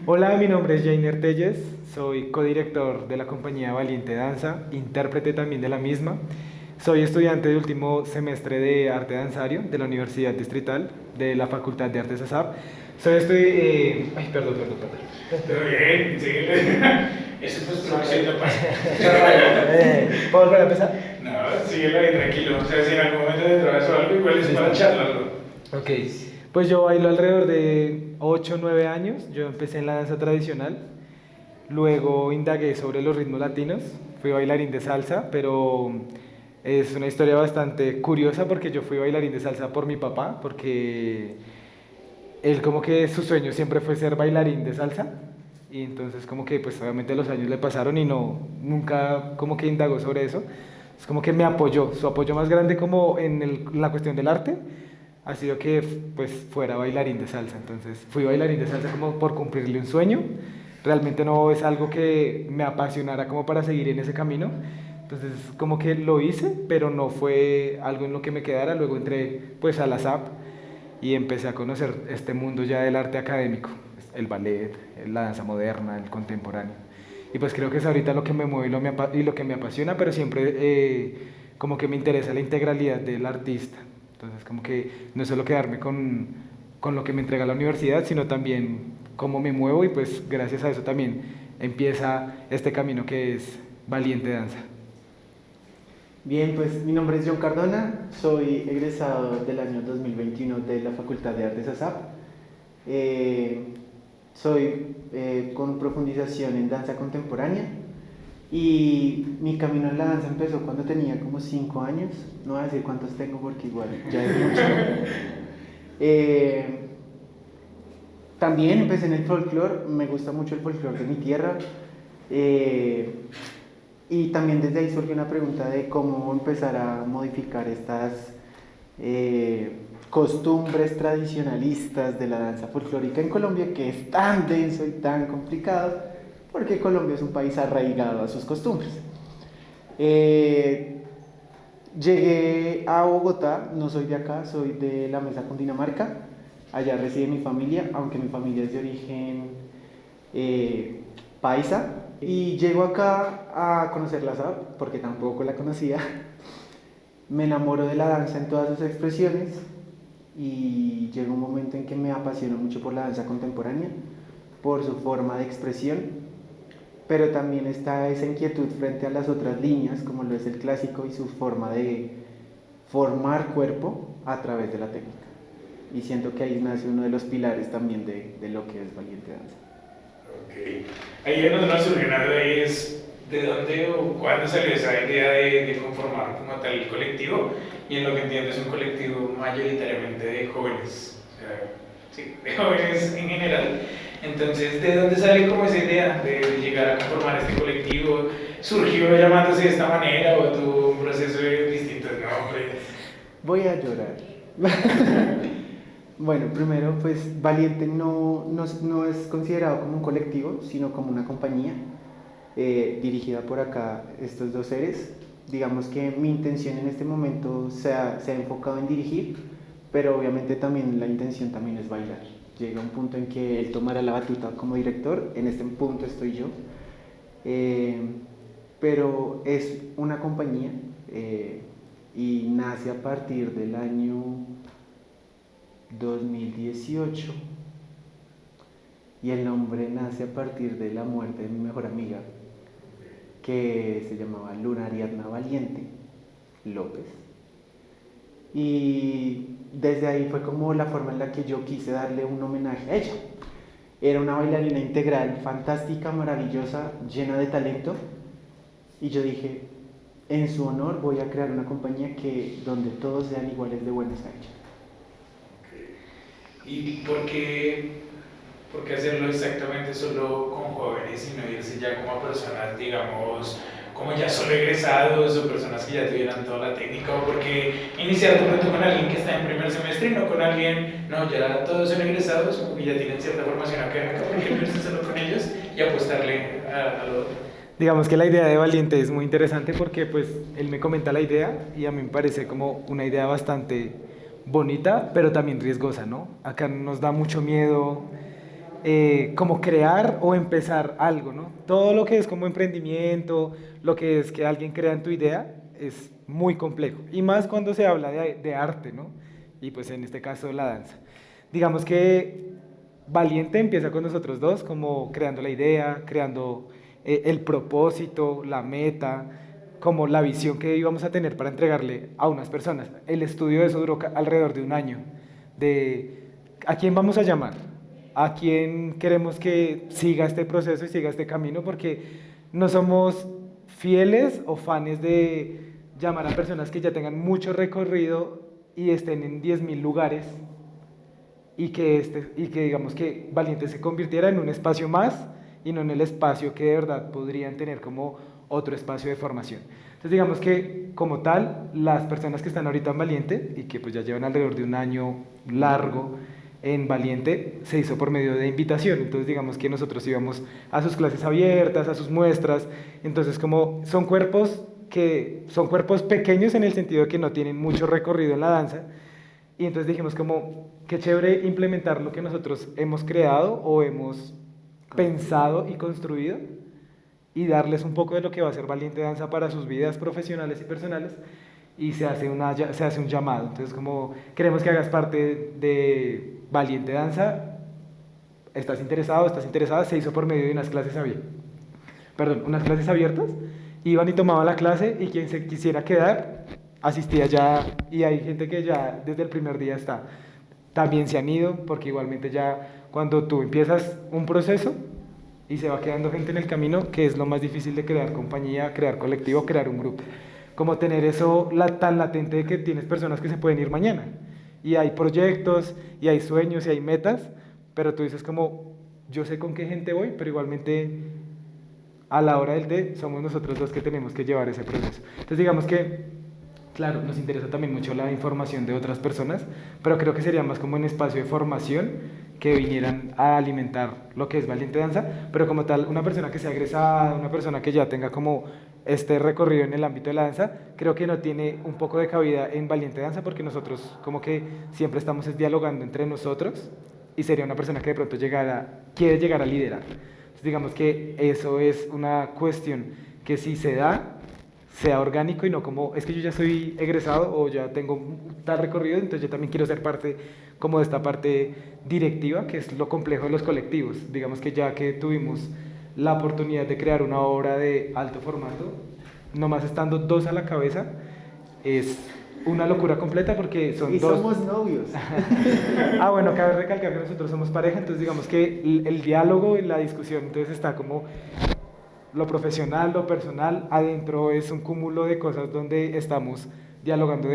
Hola, mi nombre es Jainer Telles, soy codirector de la compañía Valiente Danza, intérprete también de la misma. Soy estudiante de último semestre de arte danzario de la Universidad Distrital de la Facultad de Artes ASAP. Ay, perdón. Todo bien, sí. Eso pues no siento pasa. ¿Puedo volver a empezar? No, síguelo ahí tranquilo. O sea, si en algún momento te traes o algo, igual es para charlarlo. Ok, pues yo bailo alrededor de 8 o 9 años. Yo empecé en la danza tradicional, luego indagué sobre los ritmos latinos, fui bailarín de salsa, pero es una historia bastante curiosa porque yo fui bailarín de salsa por mi papá, porque él como que su sueño siempre fue ser bailarín de salsa y entonces como que pues obviamente los años le pasaron y nunca como que indagó sobre eso. Es como que me apoyó, su apoyo más grande como en la cuestión del arte ha sido que pues fuera bailarín de salsa. Entonces fui bailarín de salsa como por cumplirle un sueño. Realmente no es algo que me apasionara como para seguir en ese camino. Entonces como que lo hice, pero no fue algo en lo que me quedara. Luego entré pues a la SAP y empecé a conocer este mundo ya del arte académico, el ballet, la danza moderna, el contemporáneo. Y pues creo que es ahorita lo que me mueve y lo que me apasiona, pero siempre como que me interesa la integralidad del artista. Entonces como que no es solo quedarme con lo que me entrega la universidad, sino también cómo me muevo y pues gracias a eso también empieza este camino que es Valiente Danza. Bien, pues mi nombre es John Cardona, soy egresado del año 2021 de la Facultad de Artes ASAP. Eh, soy con profundización en danza contemporánea y mi camino en la danza empezó cuando tenía como 5 años. No voy a decir cuántos tengo porque igual ya es mucho. Eh, También empecé en el folclore, me gusta mucho el folclore de mi tierra. Eh, y también desde ahí surgió una pregunta de cómo empezar a modificar estas costumbres tradicionalistas de la danza folclórica en Colombia, que es tan denso y tan complicado, porque Colombia es un país arraigado a sus costumbres. Eh, Llegué a Bogotá, no soy de acá, soy de la Mesa Cundinamarca. Allá reside mi familia, aunque mi familia es de origen paisa. Y llego acá a conocer la SAP, porque tampoco la conocía. Me enamoro de la danza en todas sus expresiones y llega un momento en que me apasiono mucho por la danza contemporánea, por su forma de expresión, pero también está esa inquietud frente a las otras líneas, como lo es el clásico y su forma de formar cuerpo a través de la técnica. Y siento que ahí nace uno de los pilares también de lo que es Valiente Danza. Ok. Ahí es donde nos surgió una duda y es de dónde o cuándo salió esa idea de conformar como tal el colectivo. Y en lo que entiendo es un colectivo mayoritariamente de jóvenes. O sea, sí, de jóvenes en general. Entonces, ¿de dónde sale como esa idea de llegar a conformar este colectivo? ¿Surgió llamándose de esta manera o tuvo un proceso de distintos nombres? Voy a llorar. Bueno, primero, pues Valiente no es considerado como un colectivo, sino como una compañía dirigida por acá estos dos seres. Digamos que mi intención en este momento se ha enfocado en dirigir, pero obviamente también la intención también es bailar. Llega un punto en que él tomará la batuta como director, en este punto estoy yo, eh, pero es una compañía y nace a partir del año 2018 y el nombre nace a partir de la muerte de mi mejor amiga, que se llamaba Luna Ariadna Valiente López, y desde ahí fue como la forma en la que yo quise darle un homenaje a ella. Era una bailarina integral, fantástica, maravillosa, llena de talento, y yo dije, en su honor voy a crear una compañía donde todos sean iguales de buenos a ella. ¿Y por qué hacerlo exactamente solo con jóvenes y no irse ya como a personas, digamos, como ya solo egresados o personas que ya tuvieran toda la técnica? ¿O por qué iniciar de pronto con alguien que está en primer semestre y no con alguien, no, ya todos son egresados, como que ya tienen cierta formación académica? ¿Por qué no irse solo con ellos y apostarle a lo otro? Digamos que la idea de Valiente es muy interesante porque pues él me comenta la idea y a mí me parece como una idea bastante bonita, pero también riesgosa, ¿no? Acá nos da mucho miedo como crear o empezar algo, ¿no? Todo lo que es como emprendimiento, lo que es que alguien crea en tu idea, es muy complejo. Y más cuando se habla de arte, ¿no? Y pues en este caso la danza. Digamos que Valiente empieza con nosotros dos, como creando la idea, creando el propósito, la meta, como la visión que íbamos a tener para entregarle a unas personas. El estudio de eso duró alrededor de un año, de a quién vamos a llamar, a quién queremos que siga este proceso y siga este camino, porque no somos fieles o fans de llamar a personas que ya tengan mucho recorrido y estén en 10.000 lugares y que digamos que Valiente se convirtiera en un espacio más y no en el espacio que de verdad podrían tener como otro espacio de formación. Entonces digamos que como tal, las personas que están ahorita en Valiente y que pues ya llevan alrededor de un año largo en Valiente, se hizo por medio de invitación. Entonces digamos que nosotros íbamos a sus clases abiertas, a sus muestras. Entonces como son cuerpos pequeños en el sentido de que no tienen mucho recorrido en la danza, y entonces dijimos como, qué chévere implementar lo que nosotros hemos creado o hemos pensado y construido y darles un poco de lo que va a ser Valiente Danza para sus vidas profesionales y personales, y se hace un llamado. Entonces como, queremos que hagas parte de Valiente Danza, estás interesado, estás interesada, se hizo por medio de unas clases abiertas, iban y tomaban la clase y quien se quisiera quedar asistía ya, y hay gente que ya desde el primer día está. También se han ido, porque igualmente ya cuando tú empiezas un proceso y se va quedando gente en el camino, que es lo más difícil de crear compañía, crear colectivo, crear un grupo. Como tener eso tan latente de que tienes personas que se pueden ir mañana. Y hay proyectos, y hay sueños, y hay metas, pero tú dices como, yo sé con qué gente voy, pero igualmente a la hora del té somos nosotros los que tenemos que llevar ese proceso. Entonces digamos que claro, nos interesa también mucho la información de otras personas, pero creo que sería más como un espacio de formación que vinieran a alimentar lo que es Valiente Danza, pero como tal, una persona que sea egresada, una persona que ya tenga como este recorrido en el ámbito de la danza, creo que no tiene un poco de cabida en Valiente Danza, porque nosotros como que siempre estamos dialogando entre nosotros, y sería una persona que de pronto quiere llegar a liderar. Entonces digamos que eso es una cuestión que si se da, sea orgánico y no como, es que yo ya soy egresado o ya tengo tal recorrido, entonces yo también quiero ser parte como de esta parte directiva, que es lo complejo de los colectivos. Digamos que ya que tuvimos la oportunidad de crear una obra de alto formato, nomás estando dos a la cabeza, es una locura completa porque son dos. Y somos novios. Bueno, cabe recalcar que nosotros somos pareja, entonces digamos que el diálogo y la discusión, entonces está como lo profesional, lo personal, adentro es un cúmulo de cosas donde estamos dialogando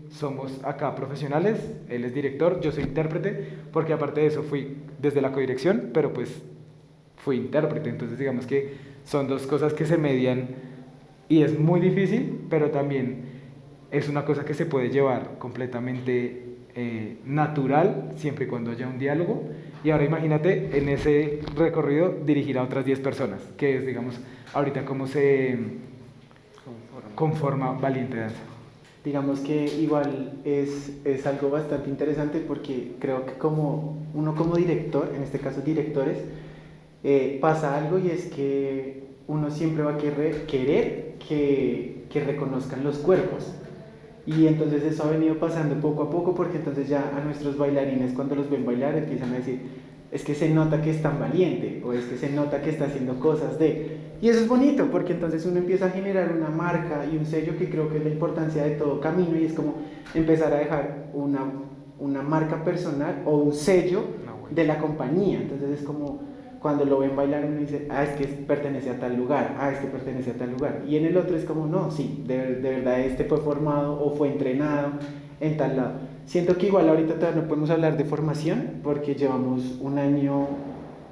somos acá profesionales, él es director, yo soy intérprete, porque aparte de eso fui desde la codirección, pero pues fui intérprete, entonces digamos que son dos cosas que se median y es muy difícil, pero también es una cosa que se puede llevar completamente natural, siempre y cuando haya un diálogo. Y ahora imagínate en ese recorrido dirigir a otras 10 personas, que es, digamos, ahorita cómo se conforma Valiente Danza. Digamos que igual es algo bastante interesante, porque creo que como uno como director, en este caso directores, pasa algo, y es que uno siempre va a querer que reconozcan los cuerpos. Y entonces eso ha venido pasando poco a poco, porque entonces ya a nuestros bailarines, cuando los ven bailar, empiezan a decir, es que se nota que es tan valiente, o es que se nota que está haciendo cosas de... Y eso es bonito, porque entonces uno empieza a generar una marca y un sello, que creo que es la importancia de todo camino, y es como empezar a dejar una marca personal o un sello de la compañía. Entonces es como cuando lo ven bailar, uno dice, es que pertenece a tal lugar, es que pertenece a tal lugar. Y en el otro es como, no, sí, de verdad este fue formado o fue entrenado en tal lado. Siento que igual ahorita todavía no podemos hablar de formación, porque llevamos 1 año,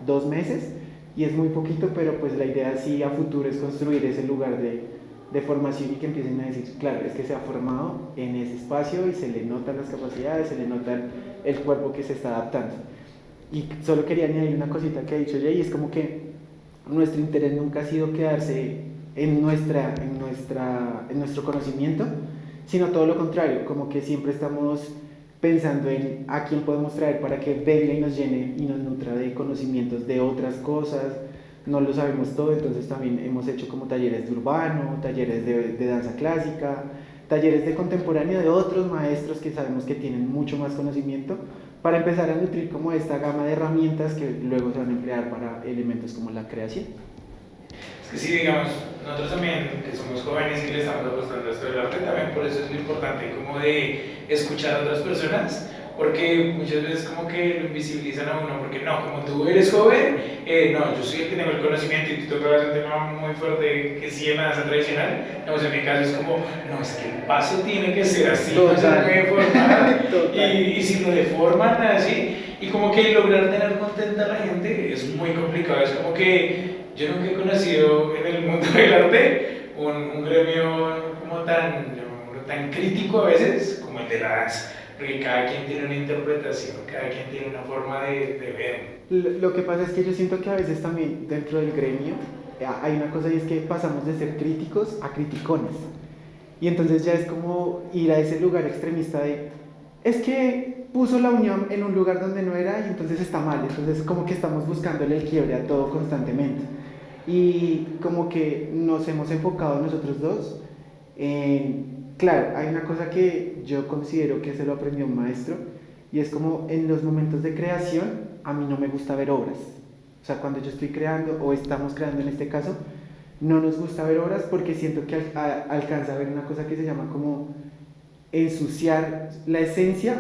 2 meses, y es muy poquito, pero pues la idea sí a futuro es construir ese lugar de formación, y que empiecen a decir, claro, es que se ha formado en ese espacio y se le notan las capacidades, se le nota el cuerpo que se está adaptando. Y solo quería añadir una cosita que ha dicho Jay, es como que nuestro interés nunca ha sido quedarse en nuestro conocimiento, sino todo lo contrario, como que siempre estamos pensando en a quién podemos traer para que venga y nos llene y nos nutra de conocimientos de otras cosas. No lo sabemos todo, entonces también hemos hecho como talleres de urbano, talleres de danza clásica, talleres de contemporáneo de otros maestros que sabemos que tienen mucho más conocimiento, para empezar a nutrir como esta gama de herramientas que luego se van a emplear para elementos como la creación. Es que sí, digamos, nosotros también, que somos jóvenes y que le estamos apostando a esto del arte, también por eso es lo importante como de escuchar a otras personas, porque muchas veces como que lo invisibilizan a uno, porque no, como tú eres joven, no, yo soy el que tengo el conocimiento y tú tocabas un tema muy fuerte que sí en la danza tradicional, digamos, en mi caso es como, no, es que el paso tiene que ser así, no se puede formar, y si lo deforman así, y como que lograr tener contenta a la gente es muy complicado, es como que yo nunca he conocido en el mundo del arte un gremio como tan crítico a veces como el de la danza. Porque cada quien tiene una interpretación, cada quien tiene una forma de ver. Lo que pasa es que yo siento que a veces también dentro del gremio hay una cosa y es que pasamos de ser críticos a criticones. Y entonces ya es como ir a ese lugar extremista de, es que puso la unión en un lugar donde no era y entonces está mal. Entonces como que estamos buscándole el quiebre a todo constantemente. Y como que nos hemos enfocado nosotros dos en... Claro, hay una cosa que yo considero que se lo aprendió un maestro y es como en los momentos de creación a mí no me gusta ver obras. O sea, cuando yo estoy creando o estamos creando en este caso, no nos gusta ver obras porque siento que alcanza a ver una cosa que se llama como ensuciar la esencia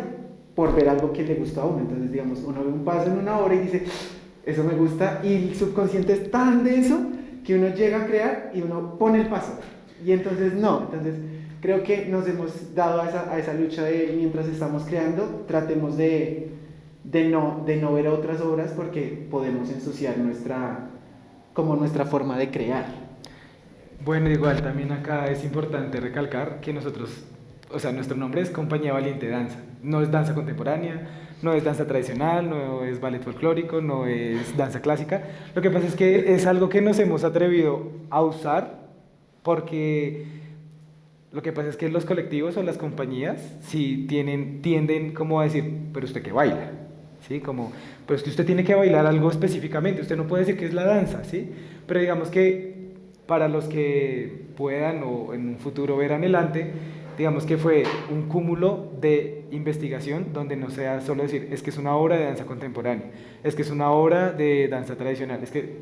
por ver algo que le gustó a uno. Entonces, digamos, uno ve un paso en una obra y dice, eso me gusta, y el subconsciente es tan denso que uno llega a crear y uno pone el paso. Y entonces no, entonces... Creo que nos hemos dado a esa lucha de mientras estamos creando, tratemos de no ver otras obras porque podemos ensuciar nuestra forma de crear. Bueno, igual también acá es importante recalcar que nosotros, o sea, nuestro nombre es Compañía Valiente Danza. No es danza contemporánea, no es danza tradicional, no es ballet folclórico, no es danza clásica. Lo que pasa es que es algo que nos hemos atrevido a usar porque... Lo que pasa es que los colectivos o las compañías sí tienden como a decir, pero usted qué baila, ¿sí? Como, pero es que usted tiene que bailar algo específicamente, usted no puede decir que es la danza, ¿sí? Pero digamos que para los que puedan o en un futuro ver adelante, digamos que fue un cúmulo de investigación donde no sea solo decir, es que es una obra de danza contemporánea, es que es una obra de danza tradicional, es que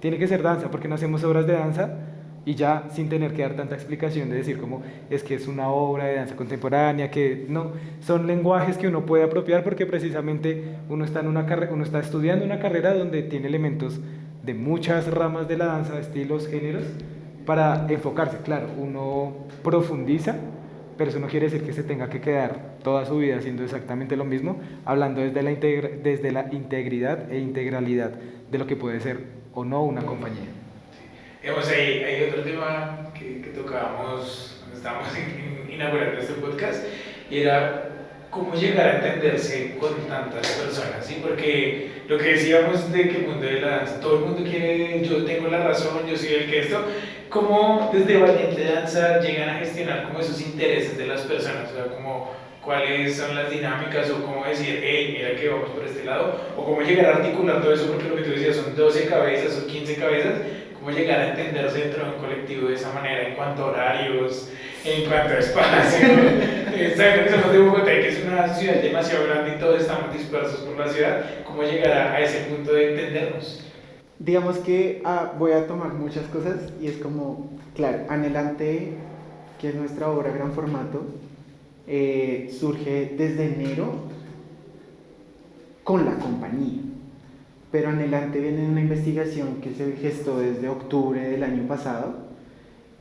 tiene que ser danza, porque no hacemos obras de danza y ya sin tener que dar tanta explicación de decir como es que es una obra de danza contemporánea, que no, son lenguajes que uno puede apropiar porque precisamente uno está estudiando una carrera donde tiene elementos de muchas ramas de la danza, estilos, géneros, para enfocarse. Claro, uno profundiza, pero eso no quiere decir que se tenga que quedar toda su vida haciendo exactamente lo mismo, hablando desde la integridad e integralidad de lo que puede ser o no una compañía. Digamos, hay otro tema que tocábamos cuando estábamos inaugurando este podcast, y era cómo llegar a entenderse con tantas personas, ¿sí? Porque lo que decíamos de que el mundo de la danza, todo el mundo quiere, yo tengo la razón, yo soy el que esto, cómo desde Valiente Danza llegan a gestionar como esos intereses de las personas, o sea, como cuáles son las dinámicas o cómo decir, hey, mira que vamos por este lado, o cómo llegar a articular todo eso, porque lo que tú decías son 12 cabezas o 15 cabezas, cómo llegar a entenderse dentro de un colectivo de esa manera en cuanto a horarios, en cuanto a espacio. Sabiendo que somos de Bogotá y que es una ciudad demasiado grande y todos estamos dispersos por la ciudad, cómo llegar a ese punto de entendernos. Digamos que voy a tomar muchas cosas y es como, claro, Anhelante, que es nuestra obra gran formato, surge desde enero con la compañía. Pero Anhelante viene de una investigación que se gestó desde octubre del año pasado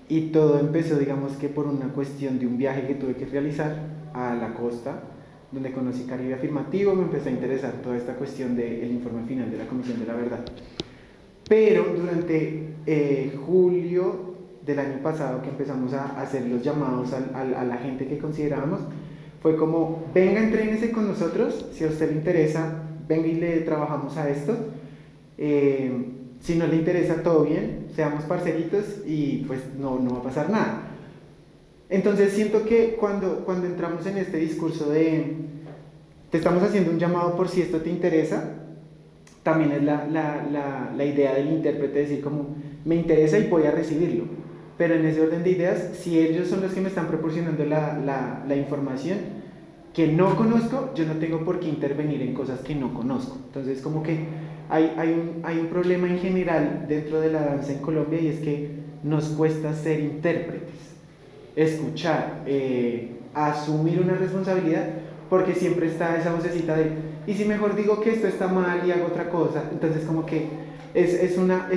y todo empezó, digamos que por una cuestión de un viaje que tuve que realizar a la costa, donde conocí Caribe Afirmativo, me empezó a interesar toda esta cuestión del informe final de la Comisión de la Verdad. Pero durante julio del año pasado que empezamos a hacer los llamados a la gente que considerábamos, fue como, venga, entrénese con nosotros, si a usted le interesa, venga y le trabajamos a esto, si no le interesa, todo bien, seamos parceritos y pues no va a pasar nada. Entonces siento que cuando entramos en este discurso de te estamos haciendo un llamado por si esto te interesa. También es la idea del intérprete, decir como, me interesa y voy a recibirlo. Pero en ese orden de ideas, si ellos son los que me están proporcionando la información que no conozco, yo no tengo por qué intervenir en cosas que no conozco. Entonces, como que hay un problema en general dentro de la danza en Colombia, y es que nos cuesta ser intérpretes, escuchar, asumir una responsabilidad, porque siempre está esa vocecita de, ¿y si mejor digo que esto está mal y hago otra cosa? Entonces, como que es una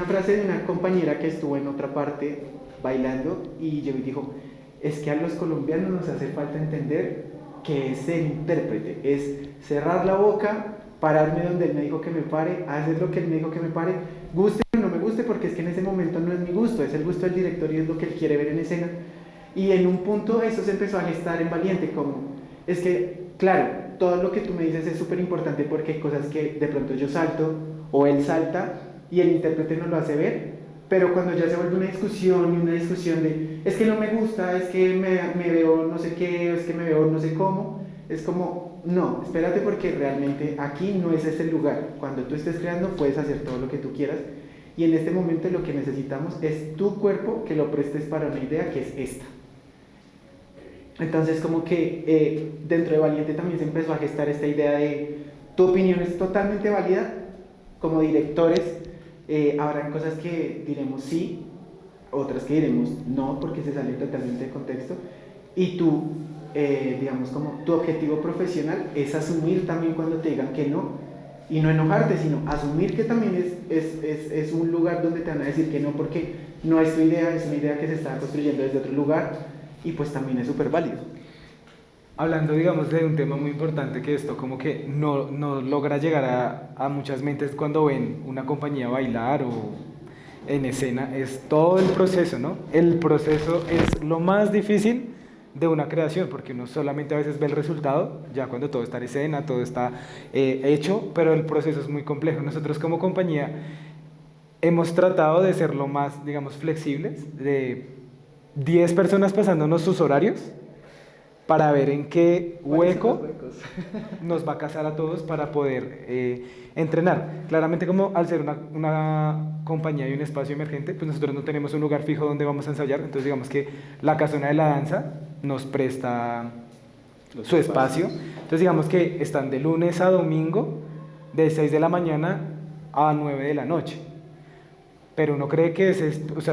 frase de una compañera que estuvo en otra parte bailando y llegó y dijo, es que a los colombianos nos hace falta entender que es ser intérprete, es cerrar la boca, pararme donde él me dijo que me pare, hacer lo que él me dijo que me pare, guste o no me guste, porque es que en ese momento no es mi gusto, es el gusto del director y es lo que él quiere ver en escena. Y en un punto eso se empezó a gestar en Valiente, como, es que, claro, todo lo que tú me dices es súper importante porque hay cosas que de pronto yo salto o él salta y el intérprete no lo hace ver, pero cuando ya se vuelve una discusión de, es que no me gusta, es que me veo no sé qué, es que me veo no sé cómo, es como, no, espérate, porque realmente aquí no es ese lugar. Cuando tú estés creando puedes hacer todo lo que tú quieras, y en este momento lo que necesitamos es tu cuerpo que lo prestes para una idea que es esta. Entonces, como que dentro de Valiente también se empezó a gestar esta idea de tu opinión es totalmente válida. Como directores habrán cosas que diremos sí, otras que diremos no, porque se sale totalmente de contexto, y tú, digamos, como tu objetivo profesional es asumir también cuando te digan que no, y no enojarte, sino asumir que también es un lugar donde te van a decir que no, porque no es tu idea, es una idea que se está construyendo desde otro lugar, y pues también es súper válido. Hablando, digamos, de un tema muy importante, que esto como que no logra llegar a muchas mentes cuando ven una compañía bailar o en escena, es todo el proceso, ¿no? El proceso es lo más difícil de una creación, porque uno solamente a veces ve el resultado, ya cuando todo está en escena, todo está hecho, pero el proceso es muy complejo. Nosotros como compañía hemos tratado de ser lo más, digamos, flexibles, de 10 personas pasándonos sus horarios, para ver en qué hueco nos va a casar a todos para poder entrenar. Claramente, como al ser una compañía y un espacio emergente, pues nosotros no tenemos un lugar fijo donde vamos a ensayar, entonces digamos que la Casona de la Danza nos presta su espacio. Entonces digamos que están de lunes a domingo, de 6 de la mañana a 9 de la noche. Pero uno cree que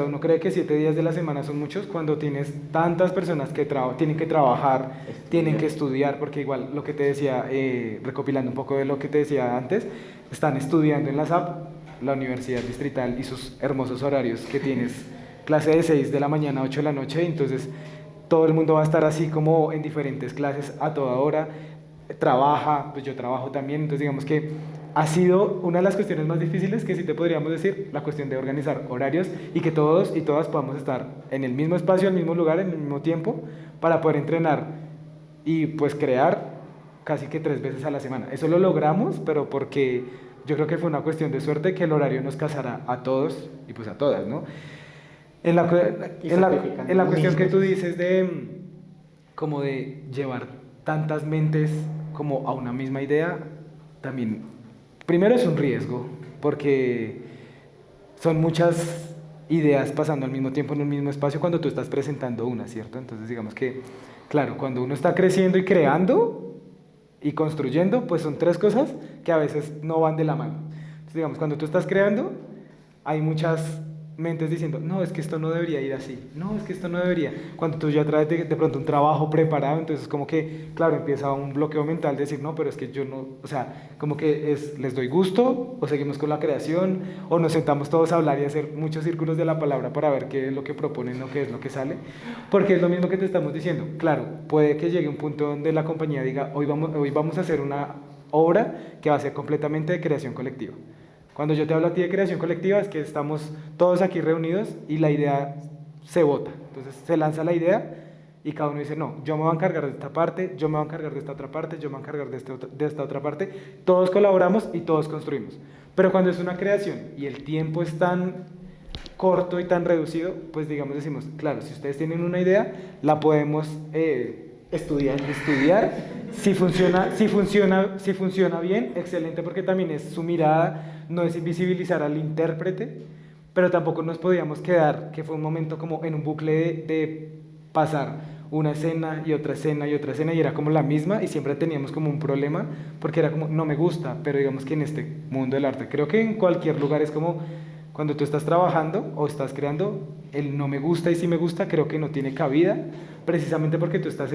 uno cree que 7 días de la semana son muchos cuando tienes tantas personas que tienen que trabajar, tienen que estudiar, porque igual lo que te decía, recopilando un poco de lo que te decía antes, están estudiando en la SAP, la Universidad Distrital, y sus hermosos horarios que tienes, clase de 6 de la mañana a 8 de la noche, entonces todo el mundo va a estar así como en diferentes clases a toda hora, trabaja, pues yo trabajo también, entonces digamos que ha sido una de las cuestiones más difíciles, que sí te podríamos decir, la cuestión de organizar horarios y que todos y todas podamos estar en el mismo espacio, en el mismo lugar, en el mismo tiempo, para poder entrenar y pues crear casi que 3 veces a la semana. Eso lo logramos, pero porque yo creo que fue una cuestión de suerte que el horario nos casara a todos y pues a todas, ¿no? En la cuestión que tú dices de como de llevar tantas mentes como a una misma idea, también primero es un riesgo, porque son muchas ideas pasando al mismo tiempo en un mismo espacio cuando tú estás presentando una, ¿cierto? Entonces digamos que, claro, cuando uno está creciendo y creando y construyendo, pues son 3 cosas que a veces no van de la mano. Entonces digamos, cuando tú estás creando, hay muchas mentes diciendo, no, es que esto no debería ir así, no, es que esto no debería. Cuando tú ya traes de pronto un trabajo preparado, entonces como que, claro, empieza un bloqueo mental de decir, no, pero es que yo no, o sea, como que les doy gusto, o seguimos con la creación, o nos sentamos todos a hablar y hacer muchos círculos de la palabra para ver qué es lo que proponen o qué es lo que sale, porque es lo mismo que te estamos diciendo. Claro, puede que llegue un punto donde la compañía diga, hoy vamos a hacer una obra que va a ser completamente de creación colectiva. Cuando yo te hablo a ti de creación colectiva es que estamos todos aquí reunidos y la idea se vota. Entonces se lanza la idea y cada uno dice, no, yo me voy a encargar de esta parte, yo me voy a encargar de esta otra parte, yo me voy a encargar de esta otra parte. Todos colaboramos y todos construimos. Pero cuando es una creación y el tiempo es tan corto y tan reducido, pues digamos decimos, claro, si ustedes tienen una idea, la podemos estudiar. Si funciona bien, excelente, porque también es su mirada, no es invisibilizar al intérprete, pero tampoco nos podíamos quedar, que fue un momento como en un bucle de pasar una escena y otra escena y otra escena y era como la misma y siempre teníamos como un problema porque era como no me gusta, pero digamos que en este mundo del arte, creo que en cualquier lugar es como cuando tú estás trabajando o estás creando, el no me gusta y sí me gusta creo que no tiene cabida, precisamente porque tú estás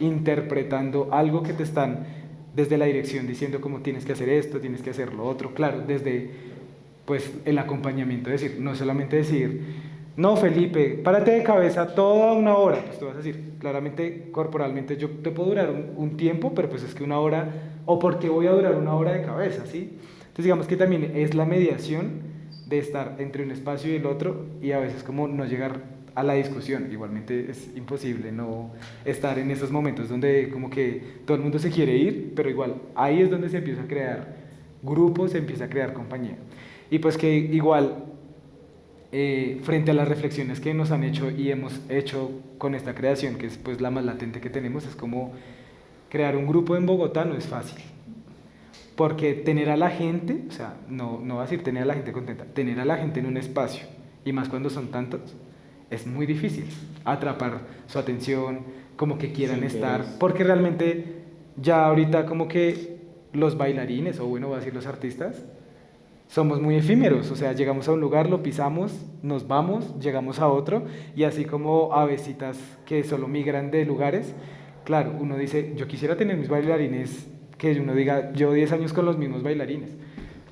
interpretando algo que te están desde la dirección diciendo como tienes que hacer esto, tienes que hacer lo otro, claro, desde pues el acompañamiento, es decir, no solamente decir no, Felipe, párate de cabeza toda una hora. Pues tú vas a decir, claramente, corporalmente, yo te puedo durar un tiempo, pero pues es que una hora, o por qué voy a durar una hora de cabeza, ¿sí? Entonces digamos que también es la mediación de estar entre un espacio y el otro y a veces como no llegar a la discusión. Igualmente es imposible no estar en esos momentos donde como que todo el mundo se quiere ir, pero igual ahí es donde se empieza a crear grupos, se empieza a crear compañía. Y pues que igual... frente a las reflexiones que nos han hecho y hemos hecho con esta creación, que es pues la más latente que tenemos, es como crear un grupo en Bogotá no es fácil, porque tener a la gente, o sea, no va a decir tener a la gente contenta, tener a la gente en un espacio, y más cuando son tantos, es muy difícil atrapar su atención, como que quieran estar, porque realmente ya ahorita como que los bailarines, o bueno, voy a decir los artistas, somos muy efímeros, o sea, llegamos a un lugar, lo pisamos, nos vamos, llegamos a otro, y así como avecitas que solo migran de lugares, claro, uno dice, yo quisiera tener mis bailarines, que uno diga, yo 10 años con los mismos bailarines.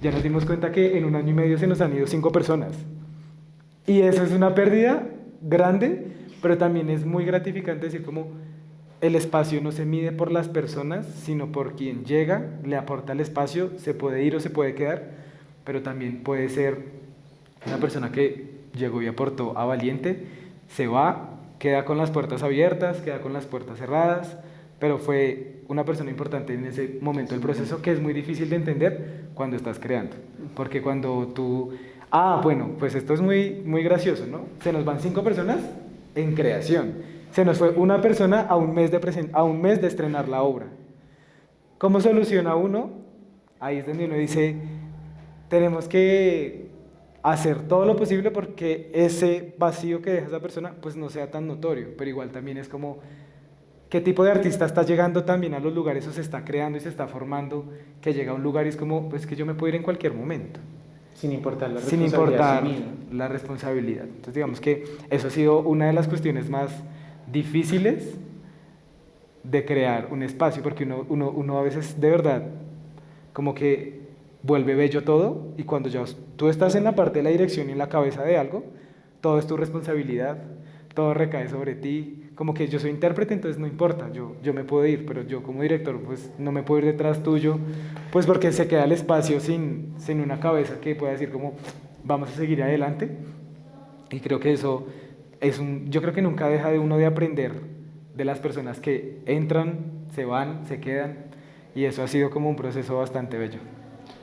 Ya nos dimos cuenta que en 1 año y medio se nos han ido 5 personas. Y eso es una pérdida grande, pero también es muy gratificante decir como el espacio no se mide por las personas, sino por quien llega, le aporta el espacio, se puede ir o se puede quedar, pero también puede ser una persona que llegó y aportó a valiente, se va, queda con las puertas abiertas, queda con las puertas cerradas, pero fue una persona importante en ese momento del proceso que es muy difícil de entender cuando estás creando, porque cuando tú, bueno, pues esto es muy gracioso, ¿no? Se nos van 5 personas en creación, se nos fue una persona a un mes de estrenar la obra. ¿Cómo soluciona uno? Ahí es donde uno dice, tenemos que hacer todo lo posible porque ese vacío que deja esa persona pues no sea tan notorio, pero igual también es como qué tipo de artista está llegando también a los lugares o se está creando y se está formando, que llega a un lugar y es como, pues que yo me puedo ir en cualquier momento. Sin importar la sin responsabilidad. importar la responsabilidad. Entonces digamos que eso ha sido una de las cuestiones más difíciles de crear un espacio, porque uno a veces de verdad como que vuelve bello todo y cuando ya tú estás en la parte de la dirección y en la cabeza de algo, todo es tu responsabilidad, todo recae sobre ti, como que yo soy intérprete, entonces no importa, yo me puedo ir, pero yo como director pues no me puedo ir detrás tuyo, pues porque se queda el espacio sin una cabeza que pueda decir como vamos a seguir adelante, y creo que eso yo creo que nunca deja de uno de aprender de las personas que entran, se van, se quedan, y eso ha sido como un proceso bastante bello.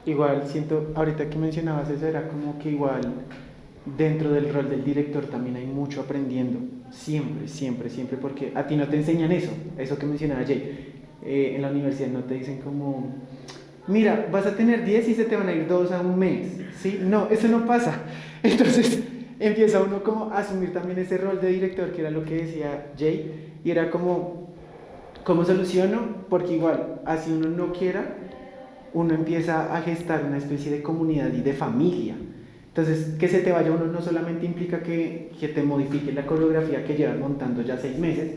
Igual siento, ahorita que mencionabas eso, era como que igual dentro del rol del director también hay mucho aprendiendo, siempre, porque a ti no te enseñan eso que mencionaba Jay, en la universidad no te dicen como, mira, vas a tener 10 y se te van a ir 2 a un mes, ¿sí? No, eso no pasa, entonces empieza uno como a asumir también ese rol de director, que era lo que decía Jay, y era como, ¿cómo soluciono? Porque igual, así uno no quiera, uno empieza a gestar una especie de comunidad y de familia. Entonces, que se te vaya uno no solamente implica que te modifique la coreografía que llevas montando ya 6 meses,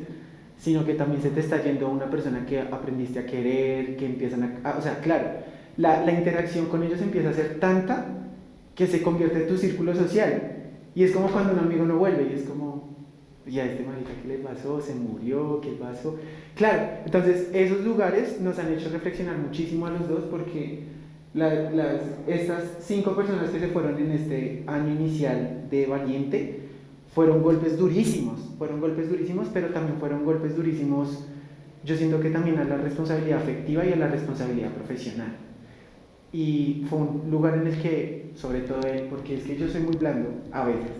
sino que también se te está yendo una persona que aprendiste a querer, que empiezan o sea, claro, la interacción con ellos empieza a ser tanta que se convierte en tu círculo social. Y es como cuando un amigo no vuelve y es como, ¿y a este marica qué le pasó? ¿Se murió? ¿Qué pasó? Claro, entonces esos lugares nos han hecho reflexionar muchísimo a los dos porque estas 5 personas que se fueron en este año inicial de Valiente fueron golpes durísimos, pero también fueron golpes durísimos, yo siento que también a la responsabilidad afectiva y a la responsabilidad profesional. Y fue un lugar en el que, sobre todo él, porque es que yo soy muy blando a veces,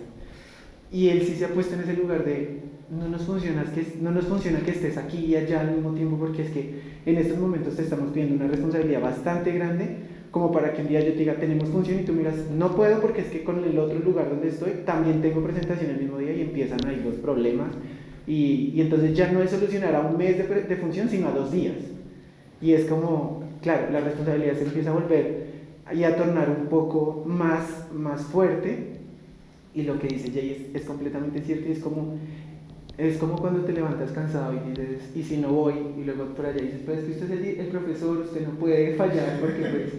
Y él sí se ha puesto en ese lugar de no nos funciona que estés aquí y allá al mismo tiempo, porque es que en estos momentos te estamos pidiendo una responsabilidad bastante grande como para que un día yo te diga tenemos función y tú miras no puedo porque es que con el otro lugar donde estoy también tengo presentación el mismo día y empiezan ahí los problemas y entonces ya no es solucionar a un mes de función sino a 2 días y es como, claro, la responsabilidad se empieza a volver y a tornar un poco más fuerte. Y lo que dice Jay es completamente cierto y es como cuando te levantas cansado y dices, ¿y si no voy? Y luego por allá dices, pues que usted es el profesor, usted no puede fallar porque pues...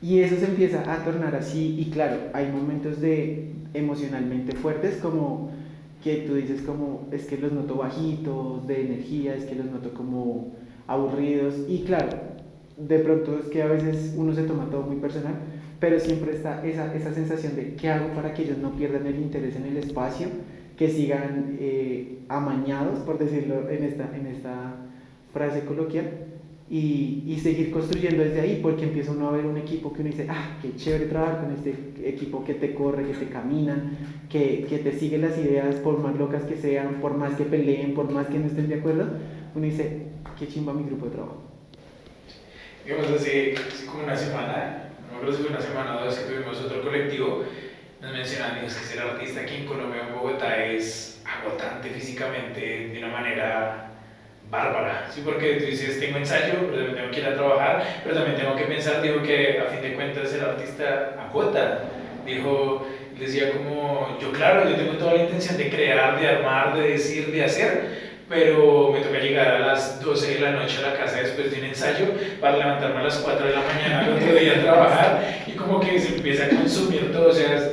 Y eso se empieza a tornar así y claro, hay momentos de emocionalmente fuertes como que tú dices como, es que los noto bajitos, de energía, es que los noto como aburridos y claro, de pronto es que a veces uno se toma todo muy personal, pero siempre está esa sensación de qué hago para que ellos no pierdan el interés en el espacio, que sigan amañados, por decirlo en esta frase coloquial, y seguir construyendo desde ahí, porque empieza uno a ver un equipo que uno dice, ah, qué chévere trabajar con este equipo que te corre, que te camina, que te sigue las ideas, por más locas que sean, por más que peleen, por más que no estén de acuerdo, uno dice, qué chimba mi grupo de trabajo. Digamos así como una semana, no me acuerdo si fue una semana o dos que tuvimos otro colectivo, nos mencionaban que ser artista aquí en Colombia, en Bogotá, es agotante físicamente de una manera bárbara, ¿sí? Porque tú dices, tengo ensayo, pero también tengo que ir a trabajar, pero también tengo que pensar, digo que a fin de cuentas ser artista agota, dijo, decía como, yo claro, yo tengo toda la intención de crear, de armar, de decir, de hacer, pero me toca llegar a las 12 de la noche a la casa después de un ensayo para levantarme a las 4 de la mañana al otro día a trabajar y como que se empieza a consumir todo, o sea,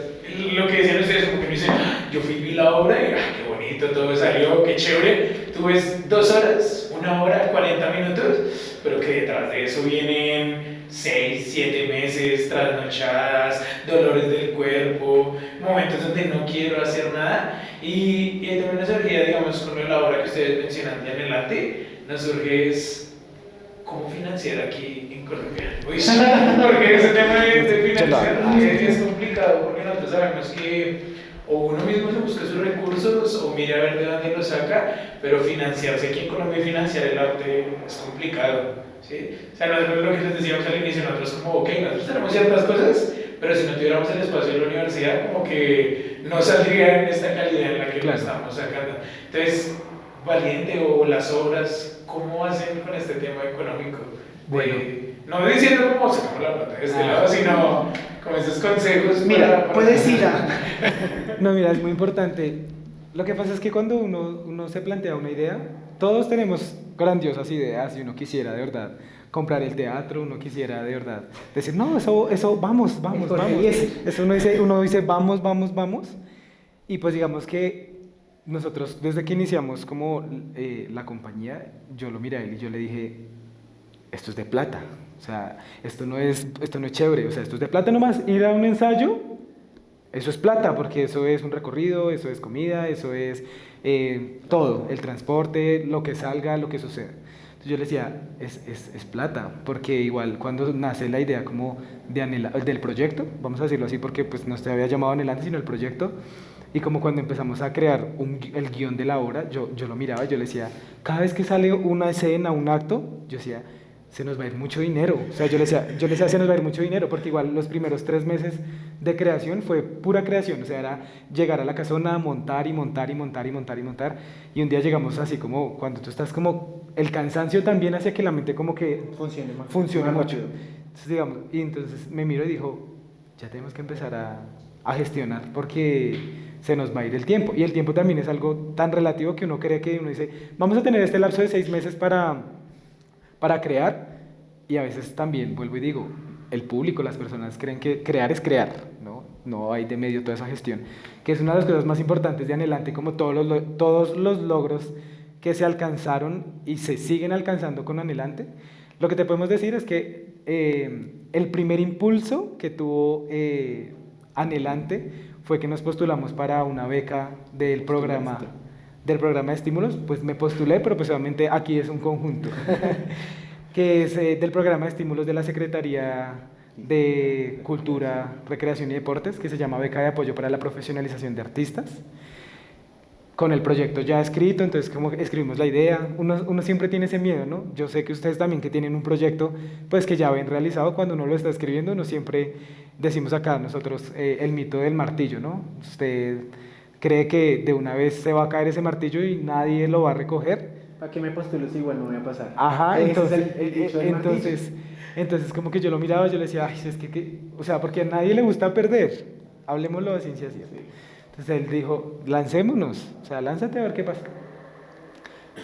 lo que decían ustedes, como que me dicen, yo fui vi la obra y qué bonito, todo salió, qué chévere, tú ves 2 horas, 1 hora, 40 minutos, pero que detrás de eso vienen 6, 7 meses, trasnochadas, dolores del cuerpo, momentos donde no quiero hacer nada y también nos surgía, digamos, con la obra que ustedes mencionan de adelante, nos surge es cómo financiar aquí en Colombia. Uy, porque ese tema de financiar es complicado porque nosotros sabemos que o uno mismo se busca sus recursos o mira a ver de dónde los saca, pero financiarse aquí en Colombia y financiar el arte es complicado, ¿sí? O sea, nosotros lo que les decíamos al inicio, nosotros como, ok, nosotros tenemos ciertas cosas, pero si no tuviéramos el espacio de la universidad, como que no saldría en esta calidad en la que lo estamos sacando. Entonces, Valiente o las obras, ¿cómo hacen con este tema económico? Bueno. No diciendo cómo sacamos la plata de este lado, sino con esos consejos. Mira, puedes ir a... No, mira, es muy importante. Lo que pasa es que cuando uno se plantea una idea, todos tenemos grandiosas ideas y uno quisiera de verdad comprar el teatro, uno quisiera de verdad decir, no, eso, vamos. Eso uno dice, vamos. Y pues digamos que nosotros desde que iniciamos como la compañía, yo lo miré a él y yo le dije, esto es de plata, o sea, esto no es chévere, o sea, esto es de plata nomás, ir a un ensayo, eso es plata, porque eso es un recorrido, eso es comida, eso es todo, el transporte, lo que salga, lo que suceda. Entonces yo le decía, es plata, porque igual cuando nace la idea como del proyecto, vamos a decirlo así, porque pues no se había llamado Anhelante, sino el proyecto, y como cuando empezamos a crear el guión de la obra, yo lo miraba y yo le decía, cada vez que sale una escena, un acto, yo decía, se nos va a ir mucho dinero. O sea, yo le decía, se nos va a ir mucho dinero, porque igual los primeros 3 meses de creación fue pura creación. O sea, era llegar a la casona, montar, y un día llegamos así como, cuando tú estás como, el cansancio también hace que la mente como que funcione mucho. Entonces, digamos, y entonces me miro y dijo, ya tenemos que empezar a gestionar, porque se nos va a ir el tiempo, y el tiempo también es algo tan relativo que uno cree que uno dice, vamos a tener este lapso de 6 meses para crear, y a veces también, vuelvo y digo, el público, las personas creen que crear es crear, no hay de medio toda esa gestión, que es una de las cosas más importantes de Anhelante, como todos los logros que se alcanzaron y se siguen alcanzando con Anhelante. Lo que te podemos decir es que el primer impulso que tuvo Anhelante fue que nos postulamos para una beca del programa de estímulos. Pues me postulé, pero pues obviamente aquí es un conjunto que es del programa de estímulos de la Secretaría de Cultura, Recreación y Deportes, que se llama Beca de Apoyo para la Profesionalización de Artistas. con el proyecto ya escrito, entonces como escribimos la idea, uno siempre tiene ese miedo, ¿no? Yo sé que ustedes también que tienen un proyecto, pues que ya ven realizado, cuando uno lo está escribiendo, uno siempre decimos acá nosotros el mito del martillo, ¿no? Usted cree que de una vez se va a caer ese martillo y nadie lo va a recoger. ¿Para qué me postulo si igual no voy a pasar? Ajá, Ese entonces, es el dicho del martillo. entonces como que yo lo miraba, yo le decía, ay, es que, o sea, porque a nadie le gusta perder, hablemoslo de ciencia cierta. Entonces él dijo, lancémonos, o sea, lánzate a ver qué pasa.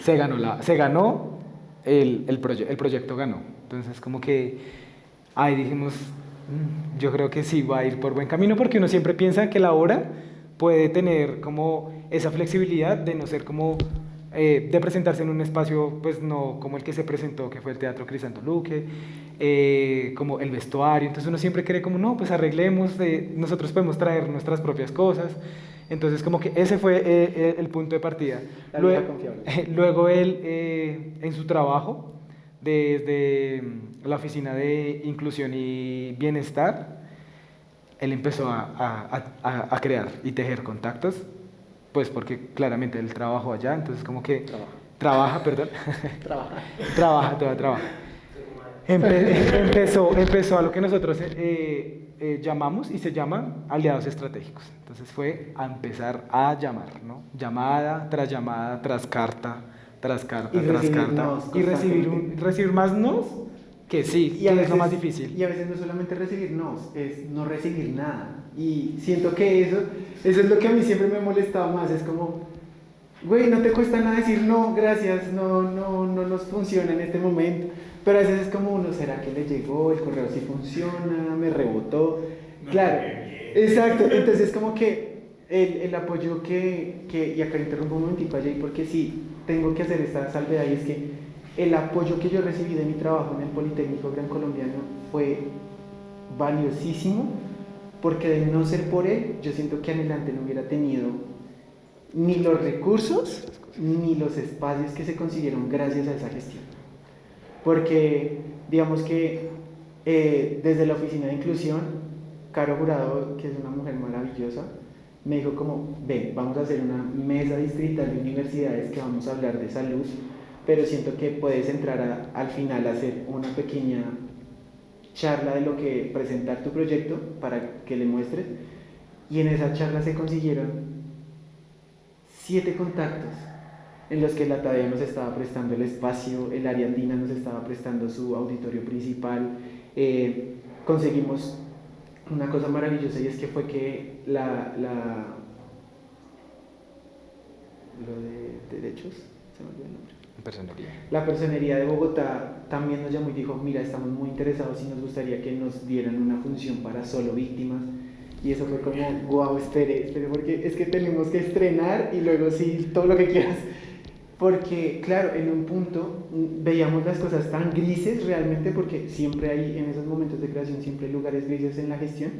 Se ganó el proyecto ganó. Entonces como que ahí dijimos, yo creo que sí va a ir por buen camino, porque uno siempre piensa que la obra puede tener como esa flexibilidad de no ser como de presentarse en un espacio, pues no como el que se presentó, que fue el Teatro Crisanto Luque, como el vestuario. Entonces uno siempre cree como, no, pues arreglemos, nosotros podemos traer nuestras propias cosas. Entonces como que ese fue el punto de partida. Luego él, en su trabajo, desde la Oficina de Inclusión y Bienestar, él empezó a crear y tejer contactos, pues porque claramente él trabajó allá, entonces como que trabaja, perdón, trabaja. Empezó a lo que nosotros llamamos y se llama aliados estratégicos. Entonces fue a empezar a llamar, ¿no? Llamada, tras carta, tras carta, Y tras recibir carta. nos Y recibir más nos que sí, y a que veces, es lo más difícil. Y a veces no solamente recibir no, es no recibir nada. Y siento que eso es lo que a mí siempre me ha molestado más. Es como, güey, no te cuesta nada decir no, gracias, no nos funciona en este momento. Pero a veces es como uno, ¿será que le llegó? El correo sí funciona, me rebotó. No, Claro, bien. exacto. Entonces como que el apoyo y acá interrumpo un momentico allá, porque sí, tengo que hacer esta salvedad, y es que el apoyo que yo recibí de mi trabajo en el Politécnico Gran Colombiano fue valiosísimo, porque de no ser por él, yo siento que adelante no hubiera tenido ni los recursos ni los espacios que se consiguieron gracias a esa gestión. Porque digamos que desde la Oficina de Inclusión, Caro Jurado, que es una mujer maravillosa, me dijo como, ven, vamos a hacer una mesa distrital de universidades que vamos a hablar de salud, pero siento que puedes entrar al final a hacer una pequeña charla de lo que presentar tu proyecto para que le muestres. Y en esa charla se consiguieron 7 contactos en los que la Tadeo nos estaba prestando el espacio, el área andina nos estaba prestando su auditorio principal. Conseguimos una cosa maravillosa, y es que fue que lo de derechos, se me olvidó el nombre. La personería de Bogotá también nos llamó y dijo, mira, estamos muy interesados y nos gustaría que nos dieran una función para solo víctimas. Y eso fue como, wow, espere, porque es que tenemos que estrenar y luego sí, todo lo que quieras. Porque, claro, en un punto veíamos las cosas tan grises realmente, porque siempre hay, en esos momentos de creación, siempre hay lugares grises en la gestión.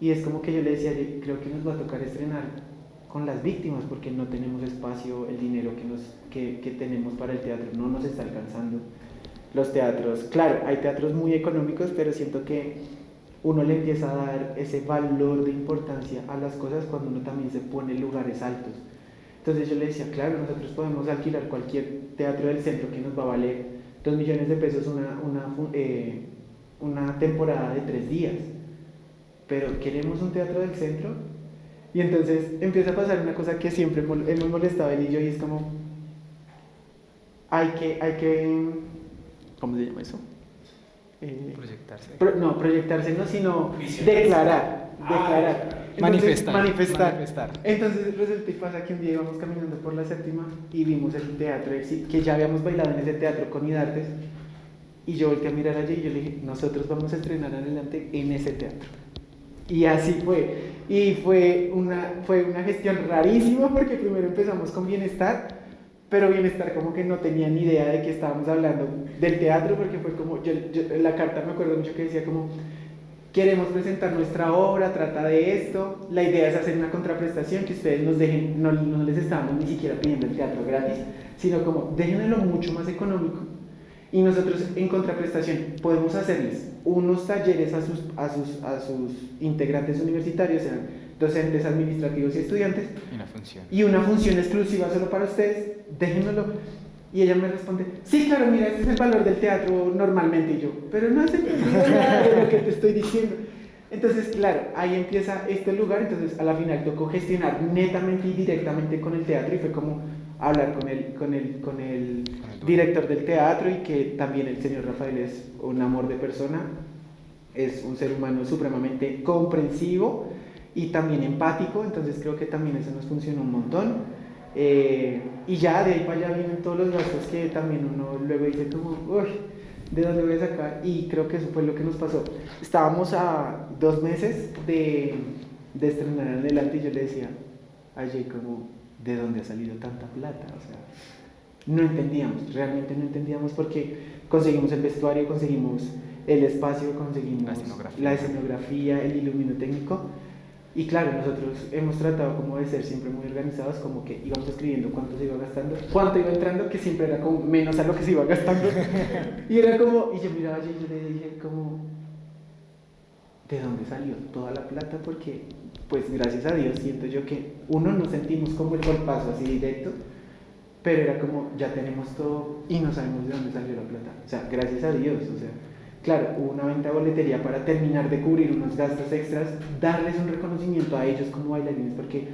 Y es como que yo le decía, creo que nos va a tocar estrenar con las víctimas, porque no tenemos espacio, el dinero que tenemos para el teatro no nos está alcanzando. Los teatros, claro, hay teatros muy económicos, pero siento que uno le empieza a dar ese valor de importancia a las cosas cuando uno también se pone en lugares altos. Entonces yo le decía, claro, nosotros podemos alquilar cualquier teatro del centro que nos va a valer 2 millones de pesos una temporada de 3 días, pero queremos un teatro del centro. Y entonces empieza a pasar una cosa que siempre hemos molestado él y yo, y es como, hay que ¿cómo se llama eso? Proyectarse. Proyectarse no, sino Visiones. declarar. Entonces, Manifestar. Entonces resulta y pasa que un día íbamos caminando por la 7ª y vimos el teatro, que ya habíamos bailado en ese teatro con Idartes, y yo volteé a mirar allí y yo le dije, nosotros vamos a estrenar adelante en ese teatro. Y así fue. Y fue una gestión rarísima, porque primero empezamos con Bienestar, pero Bienestar como que no tenía ni idea de que estábamos hablando del teatro, porque fue como, la carta me acuerdo mucho que decía como, queremos presentar nuestra obra, trata de esto, la idea es hacer una contraprestación, que ustedes nos dejen, no les estábamos ni siquiera pidiendo el teatro gratis, sino como, déjenlo mucho más económico. Y nosotros en contraprestación podemos hacerles unos talleres a sus integrantes universitarios, sean docentes, administrativos y estudiantes, Y una función exclusiva solo para ustedes, déjenmelo. Y ella me responde, sí, claro, mira, este es el valor del teatro normalmente. Y yo, pero no has entendido nada de lo que te estoy diciendo. Entonces, claro, ahí empieza este lugar. Entonces, a la final tocó gestionar netamente y directamente con el teatro, y fue como hablar con el director del teatro, y que también el señor Rafael es un amor de persona, es un ser humano supremamente comprensivo y también empático. Entonces creo que también eso nos funcionó un montón. Y ya de ahí para allá vienen todos los gastos que también uno luego dice como, uy, ¿de dónde voy a sacar? Y creo que eso fue lo que nos pasó. Estábamos a 2 meses de estrenar en adelante, y yo le decía a Jay como, ¿de dónde ha salido tanta plata? O sea, no entendíamos, realmente no entendíamos, porque conseguimos el vestuario, conseguimos el espacio, conseguimos la escenografía, el ilumino técnico. Y claro, nosotros hemos tratado como de ser siempre muy organizados, como que íbamos escribiendo cuánto se iba gastando, cuánto iba entrando, que siempre era como menos a lo que se iba gastando. Y era como, y yo miraba y yo le dije como, ¿de dónde salió toda la plata? Porque, pues gracias a Dios, siento yo que uno no sentimos como el golpazo así directo, pero era como, ya tenemos todo y no sabemos de dónde salió la plata. O sea, gracias a Dios, o sea, claro, hubo una venta de boletería para terminar de cubrir unos gastos extras, darles un reconocimiento a ellos como bailarines, porque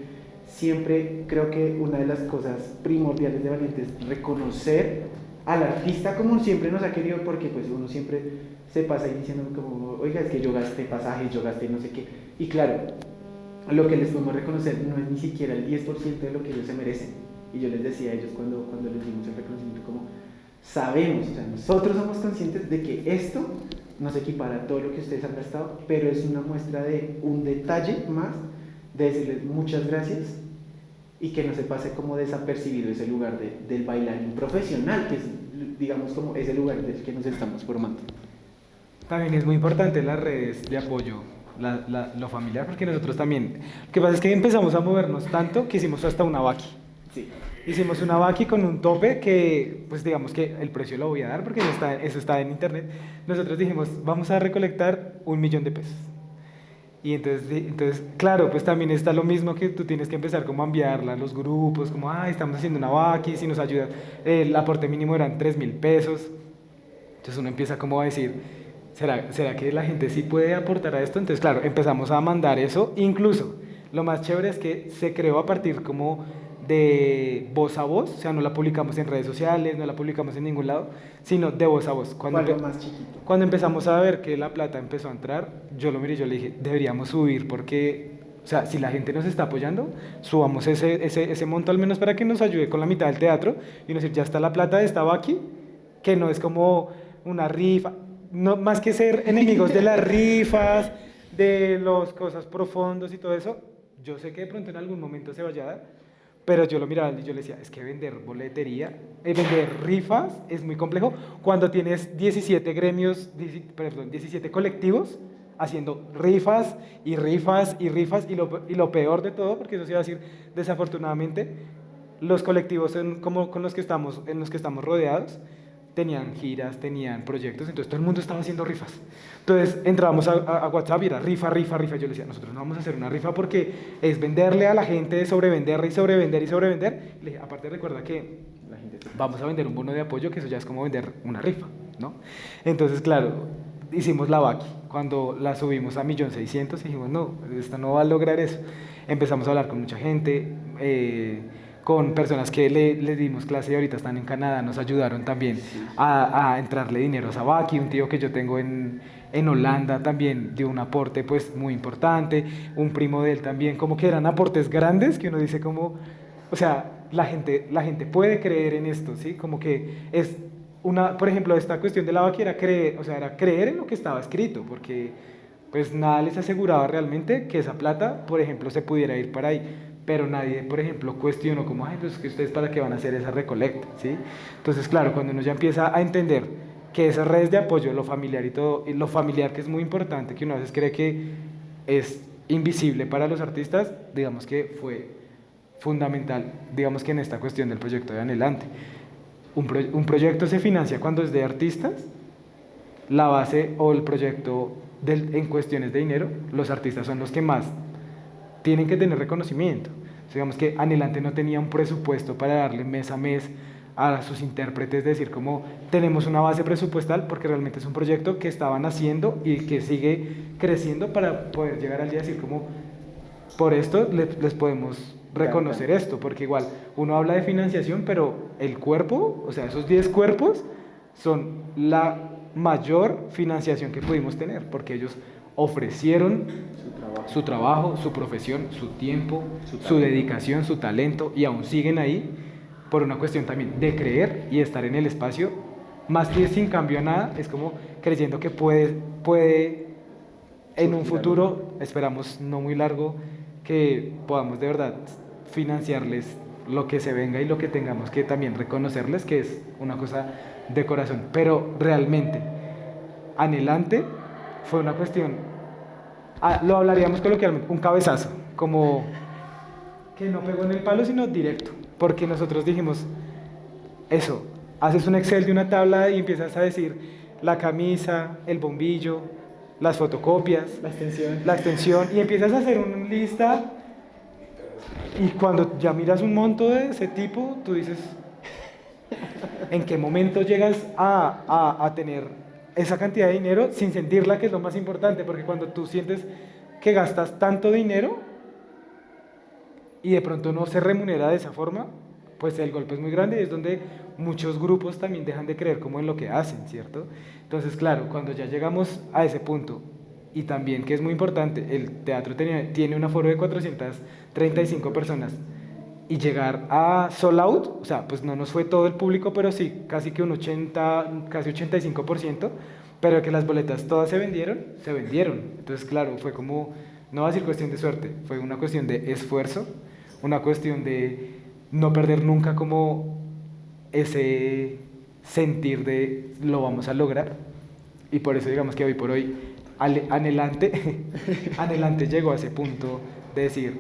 siempre creo que una de las cosas primordiales de Valiente es reconocer al artista como siempre nos ha querido, porque pues uno siempre se pasa ahí diciendo como, oiga, es que yo gasté pasajes, yo gasté no sé qué, y claro, lo que les podemos reconocer no es ni siquiera el 10% de lo que ellos se merecen. Y yo les decía a ellos cuando les dimos el reconocimiento como, sabemos, o sea, nosotros somos conscientes de que esto no se equipara a todo lo que ustedes han gastado, pero es una muestra de un detalle más, de decirles muchas gracias, y que no se pase como desapercibido ese lugar del bailarín profesional, que es, digamos, como ese lugar del que nos estamos formando. También es muy importante las redes de apoyo, lo familiar, porque nosotros también, lo que pasa es que empezamos a movernos tanto que hicimos hasta una vaqui. Sí. Hicimos una vaqui con un tope que, pues digamos que el precio lo voy a dar porque eso está en internet. Nosotros dijimos, vamos a recolectar 1 millón de pesos. Y entonces, claro, pues también está lo mismo, que tú tienes que empezar como a enviarla a los grupos, como, estamos haciendo una vaqui, si nos ayuda, el aporte mínimo eran 3.000 pesos. Entonces uno empieza como a decir, ¿será que la gente sí puede aportar a esto? Entonces, claro, empezamos a mandar eso. Incluso, lo más chévere es que se creó a partir como de voz a voz, o sea, no la publicamos en redes sociales, no la publicamos en ningún lado, sino de voz a voz. Cuando empezamos a ver que la plata empezó a entrar, yo lo miré y yo le dije, deberíamos subir, porque, o sea, si la gente nos está apoyando, subamos ese monto al menos para que nos ayude con la mitad del teatro, y nos decir, ya está la plata, estaba aquí, que no es como una rifa, no, más que ser enemigos de las rifas, de las cosas profundas y todo eso. Yo sé que de pronto en algún momento se vaya a dar, pero yo lo miraba y yo le decía, es que vender boletería, vender rifas es muy complejo cuando tienes 17 gremios, 17 colectivos haciendo rifas y rifas y rifas, y lo peor de todo, porque eso se iba a decir, desafortunadamente, los colectivos en los que estamos rodeados tenían giras, tenían proyectos, entonces todo el mundo estaba haciendo rifas. Entonces entrábamos a WhatsApp y era rifa. Yo le decía, nosotros no vamos a hacer una rifa porque es venderle a la gente, sobrevender y sobrevender y sobrevender. Y le dije, aparte recuerda que vamos a vender un bono de apoyo, que eso ya es como vender una rifa, ¿no? Entonces, claro, hicimos la vaqui. Cuando la subimos a 1.600.000, dijimos, no, esto no va a lograr eso. Empezamos a hablar con mucha gente, con personas que le dimos clase y ahorita están en Canadá, nos ayudaron también a entrarle dinero a esa vaqui. Un tío que yo tengo en Holanda también dio un aporte pues muy importante, un primo de él también, como que eran aportes grandes que uno dice como, o sea, la gente puede creer en esto, ¿sí? Como que es por ejemplo, esta cuestión de la vaqui era creer en lo que estaba escrito, porque pues nada les aseguraba realmente que esa plata, por ejemplo, se pudiera ir para ahí. Pero nadie, por ejemplo, cuestionó como, pues que ustedes para qué van a hacer esa recolecta, ¿sí? Entonces, claro, cuando uno ya empieza a entender que esas redes de apoyo, lo familiar y todo, y lo familiar que es muy importante, que uno a veces cree que es invisible para los artistas, digamos que fue fundamental, digamos que en esta cuestión del proyecto de adelante. Un proyecto se financia cuando es de artistas, la base o el proyecto en cuestiones de dinero, los artistas son los que más tienen que tener reconocimiento. Digamos que Anhelante no tenía un presupuesto para darle mes a mes a sus intérpretes, decir como tenemos una base presupuestal, porque realmente es un proyecto que estaban haciendo y que sigue creciendo para poder llegar al día y decir como por esto les podemos reconocer esto, porque igual uno habla de financiación, pero el cuerpo, o sea, esos 10 cuerpos son la mayor financiación que pudimos tener, porque ellos ofrecieron su trabajo, su profesión, su tiempo, su dedicación, su talento, y aún siguen ahí por una cuestión también de creer y estar en el espacio, más que sin cambio a nada, es como creyendo que puede en un futuro, esperamos no muy largo, que podamos de verdad financiarles lo que se venga y lo que tengamos que también reconocerles, que es una cosa de corazón. Pero realmente, Anhelante fue una cuestión, lo hablaríamos coloquialmente, un cabezazo, como que no pegó en el palo, sino directo, porque nosotros dijimos, eso, haces un Excel de una tabla y empiezas a decir la camisa, el bombillo, las fotocopias, la extensión, y empiezas a hacer una lista, y cuando ya miras un monto de ese tipo, tú dices, ¿en qué momento llegas a tener esa cantidad de dinero sin sentirla, que es lo más importante? Porque cuando tú sientes que gastas tanto dinero y de pronto no se remunera de esa forma, pues el golpe es muy grande y es donde muchos grupos también dejan de creer como en lo que hacen, ¿cierto? Entonces, claro, cuando ya llegamos a ese punto, y también que es muy importante, el teatro tiene un aforo de 435 personas, y llegar a sold out, o sea, pues no nos fue todo el público, pero sí, casi que un 80, casi 85%, pero que las boletas todas se vendieron. Entonces, claro, fue como, no va a ser cuestión de suerte, fue una cuestión de esfuerzo, una cuestión de no perder nunca como ese sentir de lo vamos a lograr, y por eso digamos que hoy por hoy Anhelante Anhelante llegó a ese punto de decir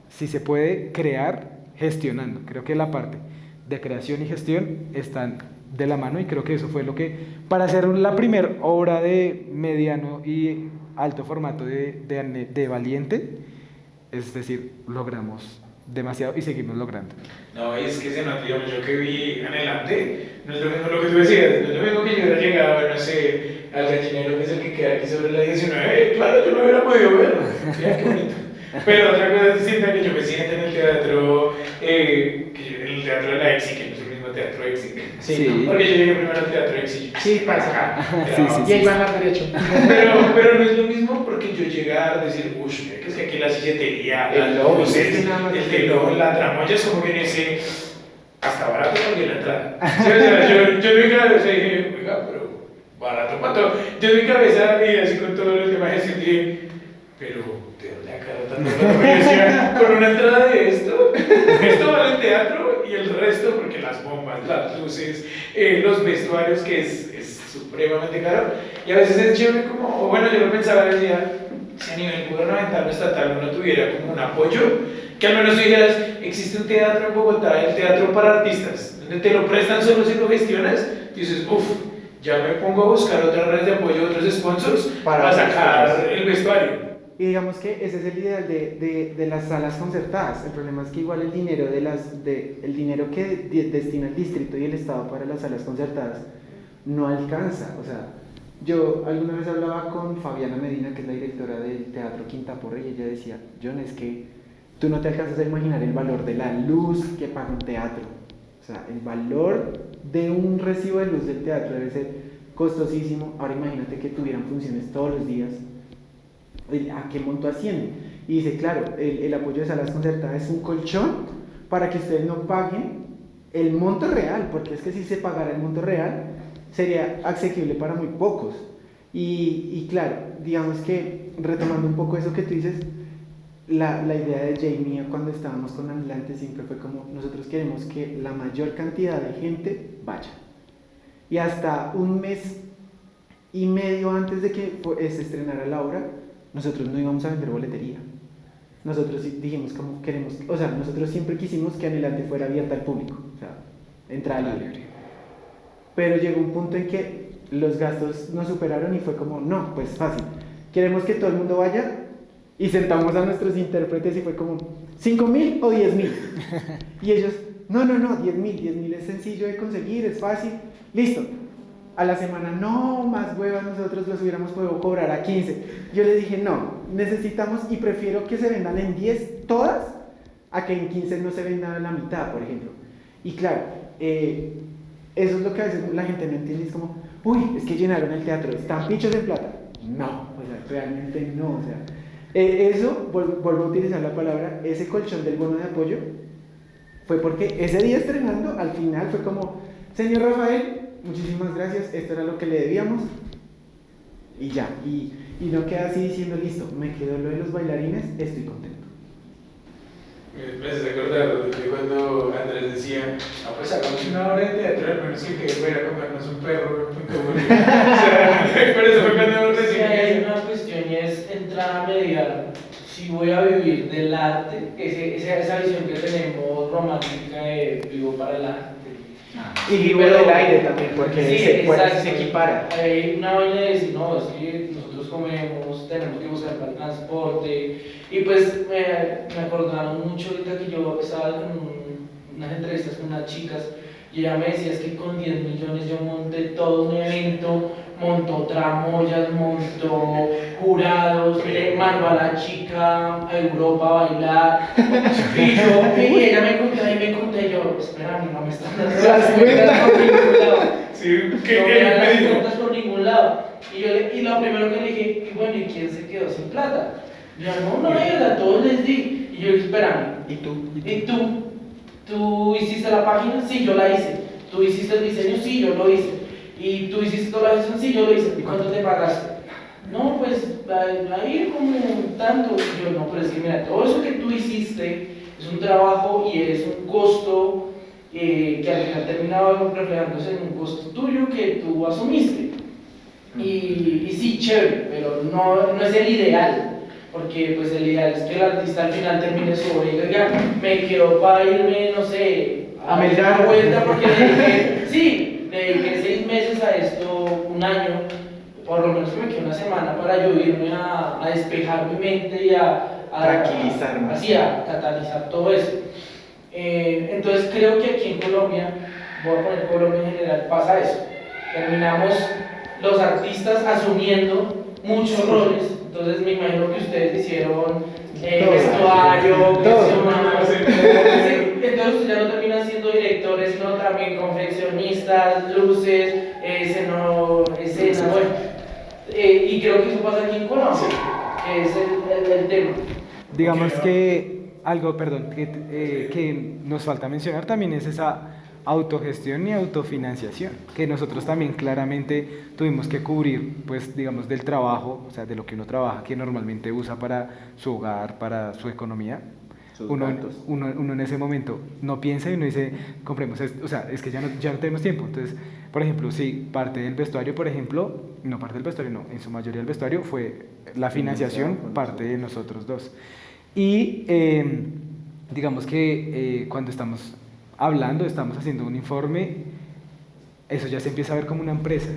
si se puede crear gestionando. Creo que la parte de creación y gestión están de la mano, y creo que eso fue lo que, para hacer la primera obra de mediano y alto formato de Valiente, es decir, logramos demasiado y seguimos logrando. No, es que se nota, digamos, yo que vi Anhelante, no es lo mismo lo que tú decías, no es lo mismo que yo hubiera llegado, no sé, al Gallinero, que es el que queda aquí sobre la 19, claro, yo no hubiera podido verlo, mira qué bonito. Pero otra cosa es distinta, que yo me siento en el teatro, el teatro de la EXI, que no es el mismo teatro EXI. Sí. Porque yo llegué primero al teatro EXI. Sí, pasa. Sí. Y ahí van a derecho. Pero no es lo mismo, porque yo llegar a decir, uff, mira que es que aquí la silletería, las luces, el telón, la tramoya, es como que en ese, hasta barato también la entrada. ¿Sí? O sea, yo en mi cabeza dije, oiga, pero barato para todo. Yo en mi cabeza, y así con todos los demás, dije, pero ¿de dónde agarro tanto plata? Yo decía, con una entrada de esto vale el teatro, y el resto, porque las bombas, las luces, los vestuarios, que es supremamente caro. Y a veces es chévere como, o bueno, yo lo pensaba, decía, si a nivel gubernamental o estatal uno tuviera como un apoyo, que al menos tú dijeras, existe un teatro en Bogotá, el teatro para artistas, donde te lo prestan solo si lo gestionas, y dices, uff, ya me pongo a buscar otras redes de apoyo, otros sponsors, para sacar el vestuario. Y digamos que ese es el ideal de las salas concertadas. El problema es que igual el dinero, el dinero que destina el distrito y el Estado para las salas concertadas no alcanza. O sea, yo alguna vez hablaba con Fabiana Medina, que es la directora del Teatro Quinta Porre, y ella decía, John, es que tú no te alcanzas a imaginar el valor de la luz que paga un teatro. O sea, el valor de un recibo de luz del teatro debe ser costosísimo. Ahora imagínate que tuvieran funciones todos los días. ¿A qué monto asciende? Y dice, claro, el apoyo de salas concertadas es un colchón para que ustedes no paguen el monto real, porque es que si se pagara el monto real sería asequible para muy pocos. Y claro, digamos que retomando un poco eso que tú dices, la idea de Jamie cuando estábamos con Anhelante siempre fue como, nosotros queremos que la mayor cantidad de gente vaya. Y hasta un mes y medio antes de que se estrenara la obra, nosotros no íbamos a vender boletería. Nosotros dijimos como queremos, o sea, nosotros siempre quisimos que Anhelante fuera abierta al público, o sea, entrada libre. Pero llegó un punto en que los gastos nos superaron y fue como, no, pues fácil, queremos que todo el mundo vaya Y sentamos a nuestros intérpretes y fue como, ¿5.000 o 10.000? Y ellos, no, 10.000 es sencillo de conseguir, es fácil, listo. A la semana, no, más huevas, nosotros los hubiéramos podido cobrar a 15. Yo les dije, no, necesitamos y prefiero que se vendan en 10 todas a que en 15 no se vendan a la mitad, por ejemplo. Y claro, eso es lo que a veces la gente no entiende, es como, uy, es que llenaron el teatro, ¿están pichos en plata? No, o sea, realmente no, o sea, eso, vuelvo a utilizar la palabra, ese colchón del bono de apoyo, fue porque ese día estrenando, al final fue como, señor Rafael, muchísimas gracias, esto era lo que le debíamos, y ya, y no queda así diciendo, listo, me quedó lo de los bailarines, estoy contento. Me haces acordar de cuando Andrés decía, pues hagamos una obra de teatro, al menos que fuera a comernos un perro, o sea, pero eso fue cuando Sí, recién hay una cuestión y es entrar a mediar si voy a vivir del arte, esa visión que tenemos romántica de vivo para el arte. Y vivo del aire también, porque Sí, se equipara. Hay una vaina de decir, no, es que nosotros comemos, tenemos que buscar para el transporte. Y pues me acordaron mucho ahorita que yo estaba en unas entrevistas con unas chicas y ella me decía, es que con 10 millones yo monté todo un evento, montó tramoyas, montó jurados, le mandó a la chica a Europa a bailar. Y ella me contaba y me conté yo, espera, no me están dando las cuentas por ningún lado. Sí, que No me dan me las dijo. cuentas por ningún lado. Y lo primero que le dije, y bueno, ¿y quién se quedó sin plata? Y yo, no, a todos les di. Y yo, espérame. ¿Y tú? ¿Y tú? ¿Tú hiciste la página? Sí, yo la hice. ¿Tú hiciste el diseño? Sí, yo lo hice. ¿Y tú hiciste toda la gestión? Sí, yo lo hice. ¿Y cuánto te pagaste? No, pues ahí como tanto. Y yo, no, pero es que mira, todo eso que tú hiciste es un trabajo y es un costo que al final terminaba reflejándose en un costo tuyo que tú asumiste. Y sí, chévere, pero no es el ideal. Porque pues el ideal es que el artista al final termine su obra y diga, me quedo para irme, no sé, A dar Melgar. una vuelta porque le dediqué, sí, le dediqué 6 meses a esto, un año, por lo menos que me quedó una semana para yo irme a despejar mi mente y a Tranquilizarme. así, a catalizar todo eso. Entonces creo que aquí en Colombia, voy a poner Colombia en general, pasa eso. Terminamos los artistas asumiendo muchos roles. Entonces me imagino que ustedes hicieron vestuario, entonces ya no terminan siendo directores, sino también confeccionistas, luces, escena, bueno. Y creo que eso pasa aquí en Colombia, que es el tema. Digamos que algo, perdón, que nos falta mencionar también es esa autogestión y autofinanciación, que nosotros también claramente tuvimos que cubrir, pues digamos, del trabajo, o sea, de lo que uno trabaja, que normalmente usa para su hogar, para su economía. Uno en ese momento no piensa y uno dice, compremos esto, o sea, es que ya no tenemos tiempo. Entonces, por ejemplo, sí, parte del vestuario, por ejemplo, no parte del vestuario, no, en su mayoría el vestuario fue la financiación, parte de nosotros dos. Y digamos que cuando estamos hablando, estamos haciendo un informe, eso ya se empieza a ver como una empresa.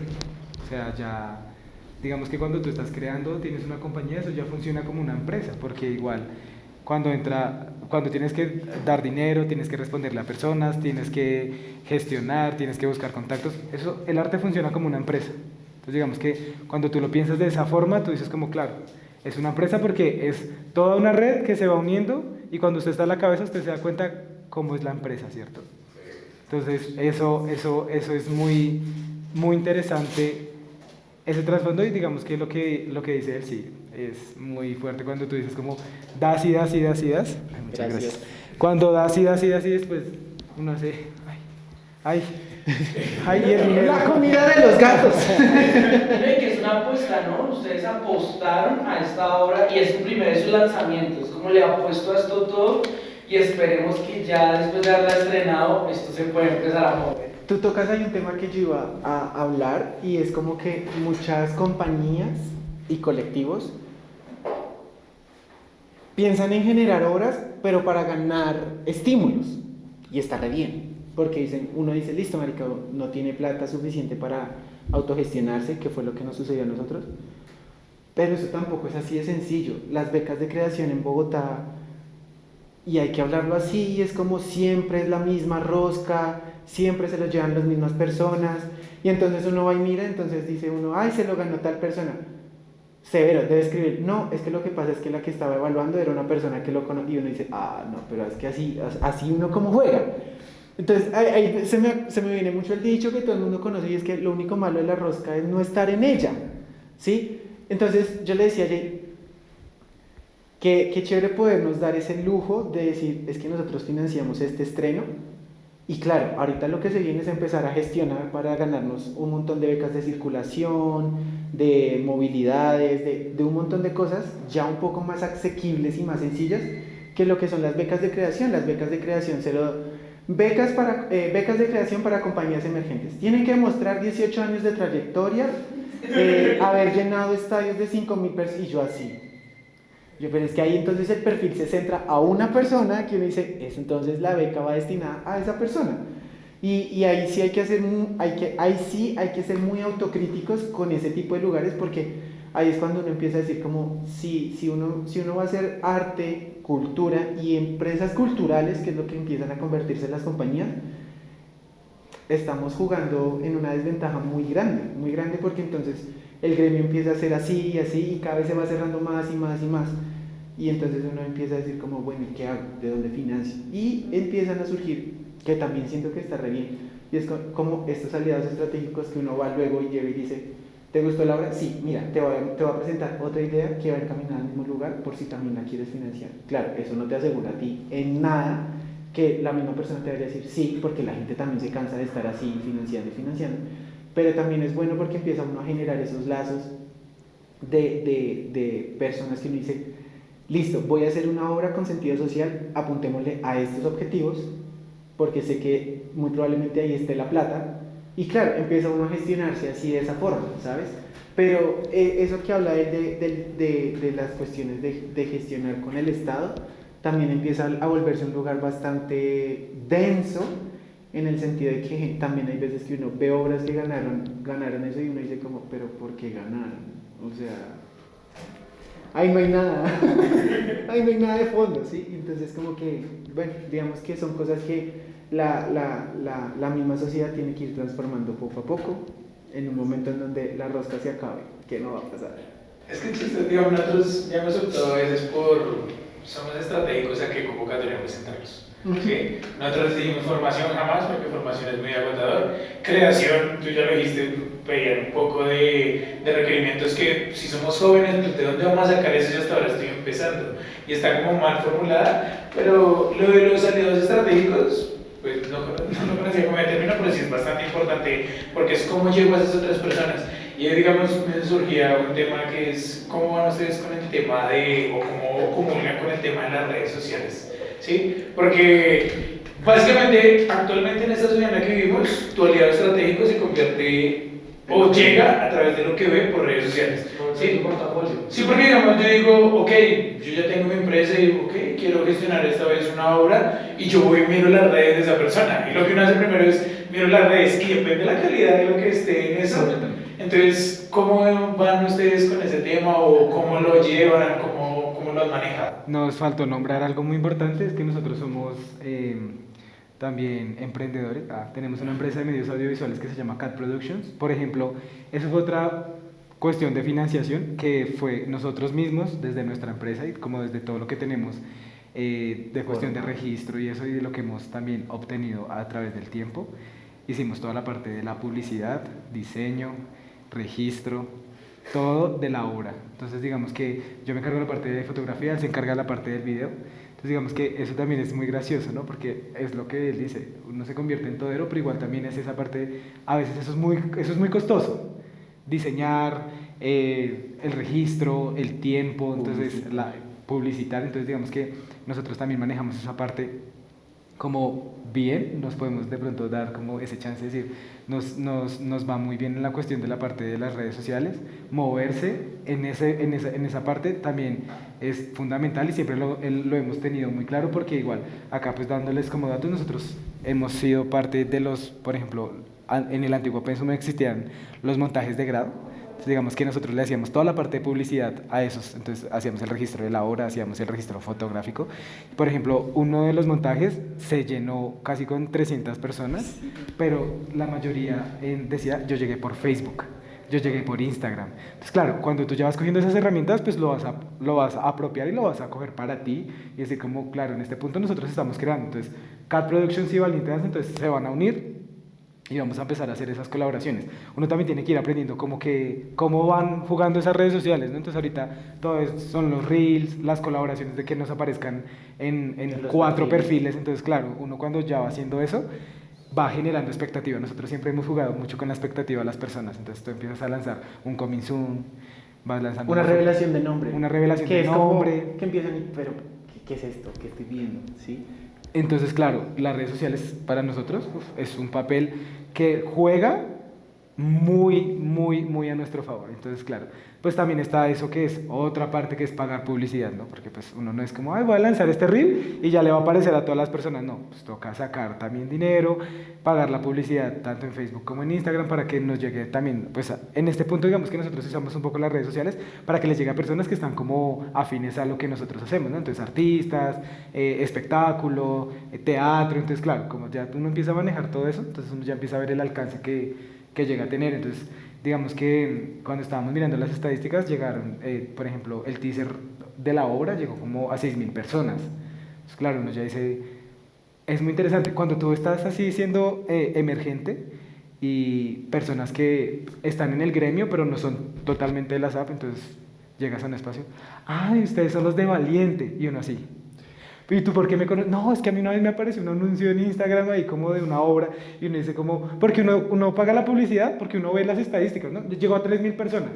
O sea, ya, digamos que cuando tú estás creando, tienes una compañía, eso ya funciona como una empresa, porque igual, cuando tienes que dar dinero, tienes que responderle a personas, tienes que gestionar, tienes que buscar contactos, eso, el arte funciona como una empresa. Entonces, digamos que cuando tú lo piensas de esa forma, tú dices como, claro, es una empresa porque es toda una red que se va uniendo y cuando usted está en la cabeza, usted se da cuenta cómo es la empresa, ¿cierto? Entonces, eso es muy, muy interesante, ese trasfondo, y digamos que lo que dice él, sí, es muy fuerte cuando tú dices como, das y das y das y das. Ay, muchas gracias. Cuando das y das y das y después uno hace, ay, y el dinero. La comida de los gatos. Que es una apuesta, ¿no? Ustedes apostaron a esta obra y es su primer lanzamiento, es como le apuesto a esto todo y esperemos que ya después de haberla estrenado esto se pueda empezar a mover. Tú tocas ahí un tema que yo iba a hablar y es como que muchas compañías y colectivos piensan en generar obras, pero para ganar estímulos, y está re bien, porque uno dice, listo, marica, no tiene plata suficiente para autogestionarse, que fue lo que nos sucedió a nosotros, Pero eso tampoco es así de sencillo. Las becas de creación en Bogotá, y hay que hablarlo así, es como siempre es la misma rosca, siempre se lo llevan las mismas personas, y entonces uno va y mira, entonces dice uno, ay, se lo ganó tal persona. Severo, debe escribir, no, es que lo que pasa es que la que estaba evaluando era una persona que lo conocía, y uno dice, ah, no, pero es que así uno como juega. Entonces ahí se me viene mucho el dicho que todo el mundo conoce, y es que lo único malo de la rosca es no estar en ella, ¿sí? Entonces yo le decía a Jay, qué chévere podernos dar ese lujo de decir, es que nosotros financiamos este estreno, y claro, ahorita lo que se viene es empezar a gestionar para ganarnos un montón de becas de circulación, de movilidades, de un montón de cosas ya un poco más asequibles y más sencillas que lo que son las becas de creación. Las becas de creación, becas de creación para compañías emergentes. Tienen que demostrar 18 años de trayectoria, haber llenado estadios de 5.000 personas, y yo así. Pero es que ahí entonces el perfil se centra a una persona que uno dice, entonces la beca va destinada a esa persona. Y ahí sí hay que ser muy autocríticos con ese tipo de lugares, porque ahí es cuando uno empieza a decir como, si uno va a hacer arte, cultura y empresas culturales, que es lo que empiezan a convertirse en las compañías, estamos jugando en una desventaja muy grande, porque entonces el gremio empieza a ser así y así, y cada vez se va cerrando más y más y más, y entonces uno empieza a decir como, bueno, ¿qué hago? ¿De dónde financio? Y empiezan a surgir, que también siento que está re bien, y es como estos aliados estratégicos que uno va luego y lleva y dice, ¿te gustó la obra? Sí, mira, te voy a presentar otra idea que va encaminada al mismo lugar por si también la quieres financiar. Claro, eso no te asegura a ti en nada que la misma persona te vaya a decir sí, porque la gente también se cansa de estar así financiando, pero también es bueno porque empieza uno a generar esos lazos de personas que uno dice, listo, voy a hacer una obra con sentido social, apuntémosle a estos objetivos, porque sé que muy probablemente ahí esté la plata, y claro, empieza uno a gestionarse así de esa forma, ¿sabes? Pero eso que habla de las cuestiones de gestionar con el Estado, también empieza a volverse un lugar bastante denso, en el sentido de que también hay veces que uno ve obras que ganaron eso y uno dice como, pero ¿por qué ganaron? O sea, ahí no hay nada, ahí no hay nada de fondo, ¿sí? Entonces como que, bueno, digamos que son cosas que la misma sociedad tiene que ir transformando poco a poco, en un momento en donde la rosca se acabe, que no va a pasar. Es que existe, digamos, nosotros ya hemos optado a veces somos estratégicos a qué convocatoria presentarlos. ¿Sí? Nosotros decimos formación jamás, porque formación es muy agotador. Creación, tú ya lo dijiste, pedían un poco de requerimientos que si somos jóvenes, pues ¿de dónde vamos a sacar eso? Yo hasta ahora estoy empezando y está como mal formulada, pero lo de los aliados estratégicos, pues no lo conocía como de término, pero sí es bastante importante porque es cómo llego a esas otras personas. Y digamos, me surgía un tema que es cómo van ustedes con el tema o cómo comunican con el tema de las redes sociales. ¿Sí? Porque básicamente actualmente en esta sociedad en la que vivimos, tu aliado estratégico se convierte o llega a través de lo que ve por redes sociales. ¿Sí? Sí, porque digamos yo digo, ok, yo ya tengo mi empresa y digo, ok, quiero gestionar esta vez una obra y yo voy y miro las redes de esa persona. Y lo que uno hace primero es miro las redes y depende de la calidad de lo que esté en eso. Entonces, ¿cómo van ustedes con ese tema o cómo lo llevan, cómo lo han manejado? Nos faltó nombrar algo muy importante, es que nosotros somos también emprendedores. Tenemos una empresa de medios audiovisuales que se llama Cat Productions. Por ejemplo, eso fue otra cuestión de financiación que fue nosotros mismos, desde nuestra empresa y como desde todo lo que tenemos de cuestión de registro y eso y de lo que hemos también obtenido a través del tiempo. Hicimos toda la parte de la publicidad, diseño, registro, todo de la obra. Entonces digamos que yo me encargo de la parte de fotografía, él se encarga de la parte del video. Entonces digamos que eso también es muy gracioso, ¿no? Porque es lo que él dice, uno se convierte en todero, pero igual también es esa parte, a veces eso es muy costoso, diseñar, el registro, el tiempo, entonces publicitar, entonces digamos que nosotros también manejamos esa parte como bien, nos podemos de pronto dar como ese chance de decir, nos va muy bien en la cuestión de la parte de las redes sociales, moverse en esa parte también es fundamental y siempre lo hemos tenido muy claro porque igual acá pues dándoles como datos, nosotros hemos sido parte de los, por ejemplo, en el antiguo Pensum existían los montajes de grado. Entonces, digamos que nosotros le hacíamos toda la parte de publicidad a esos, entonces hacíamos el registro de la obra, hacíamos el registro fotográfico. Por ejemplo, uno de los montajes se llenó casi con 300 personas, pero la mayoría decía, yo llegué por Facebook. Yo llegué por Instagram. Entonces, claro, cuando tú ya vas cogiendo esas herramientas, pues lo vas a apropiar y lo vas a coger para ti. Y decir como, claro, en este punto nosotros estamos creando. Entonces, Cat Productions y Valiente Danza, entonces se van a unir y vamos a empezar a hacer esas colaboraciones. Uno también tiene que ir aprendiendo cómo van jugando esas redes sociales, ¿no? Entonces ahorita todo son los reels, las colaboraciones de que nos aparezcan en 4 perfiles. Entonces, claro, uno cuando ya va haciendo eso, va generando expectativa. Nosotros siempre hemos jugado mucho con la expectativa de las personas. Entonces tú empiezas a lanzar un coming soon, vas lanzando Una revelación de nombre. Una revelación que de es nombre. Como que empiezan, pero ¿qué es esto? ¿Qué estoy viendo? ¿Sí? Entonces, claro, las redes sociales para nosotros es un papel que juega muy a nuestro favor. Entonces, claro, pues también está eso que es otra parte, que es pagar publicidad, ¿no? Porque pues uno no es como, ay, voy a lanzar este reel y ya le va a aparecer a todas las personas. No, pues toca sacar también dinero, pagar la publicidad tanto en Facebook como en Instagram para que nos llegue también, pues en este punto digamos que nosotros usamos un poco las redes sociales para que les llegue a personas que están como afines a lo que nosotros hacemos, ¿no? Entonces artistas, espectáculo, teatro. Entonces, claro, como ya uno empieza a manejar todo eso, entonces uno ya empieza a ver el alcance que llega a tener. Entonces, digamos que cuando estábamos mirando las estadísticas, llegaron, por ejemplo, el teaser de la obra llegó como a 6.000 personas. Entonces, claro, uno ya dice, es muy interesante. Cuando tú estás así siendo emergente y personas que están en el gremio, pero no son totalmente de la SAP, entonces llegas a un espacio, ay, ustedes son los de Valiente, y uno así. ¿Y tú por qué me conoces? No, es que a mí una vez me apareció un anuncio en Instagram ahí como de una obra y uno dice como, porque uno paga la publicidad, porque uno ve las estadísticas, ¿no? Llegó a 3.000 personas,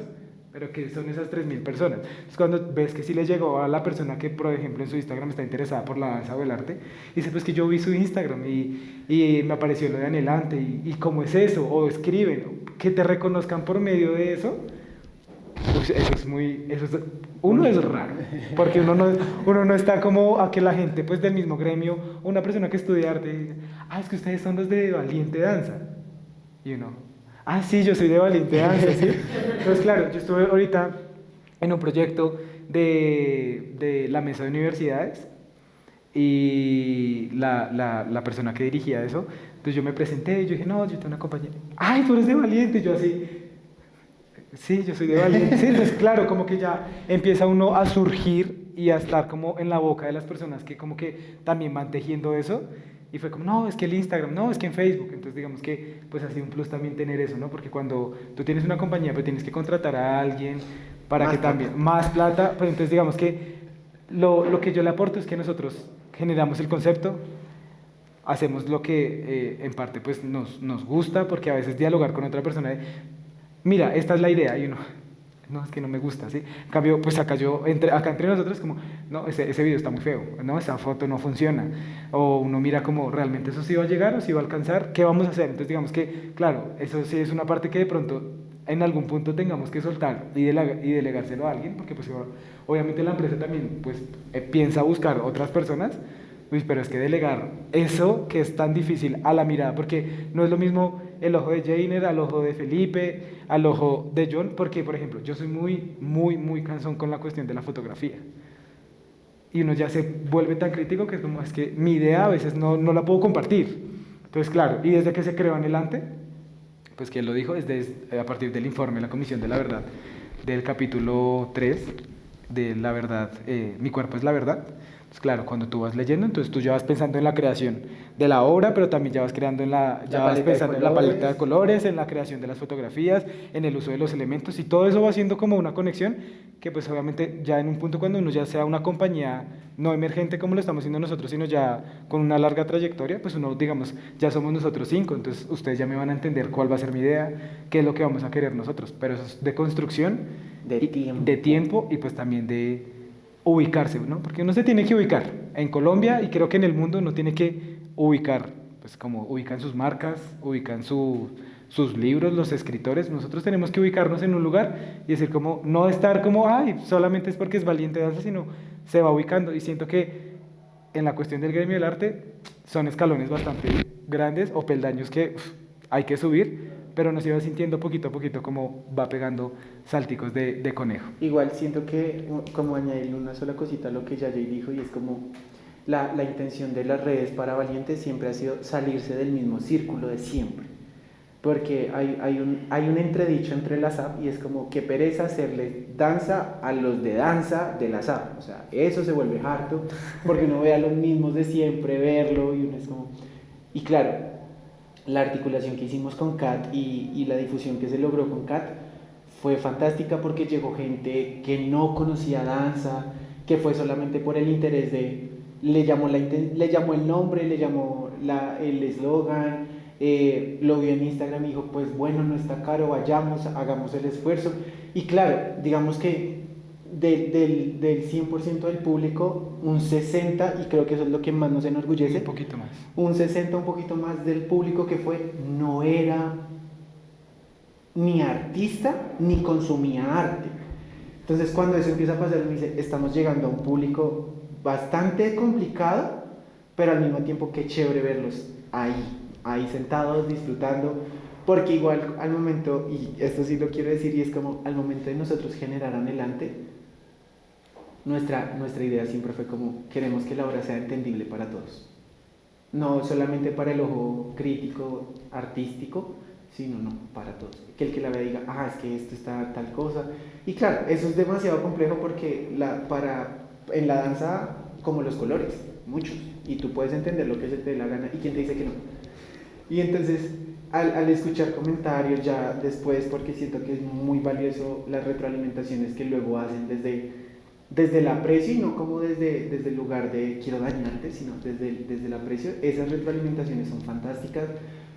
pero ¿qué son esas 3.000 personas? Es cuando ves que sí le llegó a la persona que, por ejemplo, en su Instagram está interesada por la danza o el arte, y dice, pues que yo vi su Instagram y me apareció lo de anhelante, y ¿cómo es eso? O escriben, que te reconozcan por medio de eso. Pues uno es raro, porque uno no está como a que la gente pues del mismo gremio, una persona que estudia arte, dice, es que ustedes son los de Valiente Danza, y uno, sí, yo soy de Valiente Danza, ¿sí? Entonces, claro, yo estuve ahorita en un proyecto de la mesa de universidades, y la persona que dirigía eso, entonces yo me presenté, yo dije, no, yo tengo una compañera, tú eres de Valiente, y yo así, sí, yo soy de Valiente. Sí, entonces claro, como que ya empieza uno a surgir y a estar como en la boca de las personas que como que también van tejiendo eso, y fue como, no, es que el Instagram, no, es que en Facebook. Entonces digamos que pues ha sido un plus también tener eso, ¿no? Porque cuando tú tienes una compañía, pues tienes que contratar a alguien para más que plata. También, más plata, pero entonces digamos que lo que yo le aporto es que nosotros generamos el concepto, hacemos lo que en parte pues nos gusta, porque a veces dialogar con otra persona mira, esta es la idea, y uno, no, es que no me gusta, ¿sí? En cambio, pues acá entre nosotros como, no, ese video está muy feo, no, esa foto no funciona, o uno mira como, ¿realmente eso sí va a llegar o sí va a alcanzar? ¿Qué vamos a hacer? Entonces digamos que, claro, eso sí es una parte que de pronto en algún punto tengamos que soltar y delegárselo a alguien, porque pues obviamente la empresa también pues piensa buscar otras personas. Pero es que delegar eso que es tan difícil a la mirada, porque no es lo mismo el ojo de Jainer al ojo de Felipe, al ojo de John, porque por ejemplo yo soy muy cansón con la cuestión de la fotografía, y uno ya se vuelve tan crítico que es como, es que mi idea a veces no la puedo compartir. Entonces claro, y desde que se creó Anhelante, pues quien lo dijo, a partir del informe de la Comisión de la Verdad del capítulo 3 de la verdad, mi cuerpo es la verdad. Pues claro, cuando tú vas leyendo, entonces tú ya vas pensando en la creación de la obra, pero también ya vas creando vas pensando en la paleta de colores, en la creación de las fotografías, en el uso de los elementos, y todo eso va haciendo como una conexión que pues obviamente ya en un punto cuando uno ya sea una compañía no emergente como lo estamos haciendo nosotros, sino ya con una larga trayectoria, pues uno, digamos, ya somos nosotros 5, entonces ustedes ya me van a entender cuál va a ser mi idea, qué es lo que vamos a querer nosotros, pero eso es de construcción, de tiempo y pues también de ubicarse, ¿no? Porque uno se tiene que ubicar en Colombia, y creo que en el mundo uno tiene que ubicar, pues como ubican sus marcas, ubican sus libros, los escritores. Nosotros tenemos que ubicarnos en un lugar y decir como, no estar como, solamente es porque es Valiente Danza, sino se va ubicando. Y siento que en la cuestión del gremio del arte son escalones bastante grandes o peldaños que hay que subir pero nos iba sintiendo poquito a poquito como va pegando salticos de conejo. Igual siento que, como añadir una sola cosita a lo que Yayay dijo, y es como la intención de las redes para valientes siempre ha sido salirse del mismo círculo de siempre. Porque hay un entredicho entre las app y es como que pereza hacerle danza a los de danza de las app. O sea, eso se vuelve harto porque uno ve a los mismos de siempre, verlo y uno es como... Y claro, la articulación que hicimos con Kat y la difusión que se logró con Kat fue fantástica porque llegó gente que no conocía danza, que fue solamente por el interés de... Le llamó el nombre, le llamó el eslogan, lo vio en Instagram y dijo, pues bueno, no está caro, vayamos, hagamos el esfuerzo. Y claro, digamos que del 100% del público, un 60%, y creo que eso es lo que más nos enorgullece, Un poquito más. un 60%, un poquito más del público que fue, no era ni artista ni consumía arte. Entonces cuando eso empieza a pasar, me dice, estamos llegando a un público bastante complicado, pero al mismo tiempo qué chévere verlos ahí sentados, disfrutando, porque igual al momento, y esto sí lo quiero decir, y es como al momento de nosotros generar adelante, nuestra idea siempre fue como, queremos que la obra sea entendible para todos, no solamente para el ojo crítico, artístico, sino no, para todos, que el que la vea diga, es que esto está tal cosa, y claro, eso es demasiado complejo porque en la danza, como los colores, muchos, y tú puedes entender lo que se te dé la gana, y quién te dice que no. Y entonces, al escuchar comentarios ya después, porque siento que es muy valioso las retroalimentaciones que luego hacen desde el aprecio, y no como desde el lugar de quiero dañarte, sino desde el aprecio, esas retroalimentaciones son fantásticas,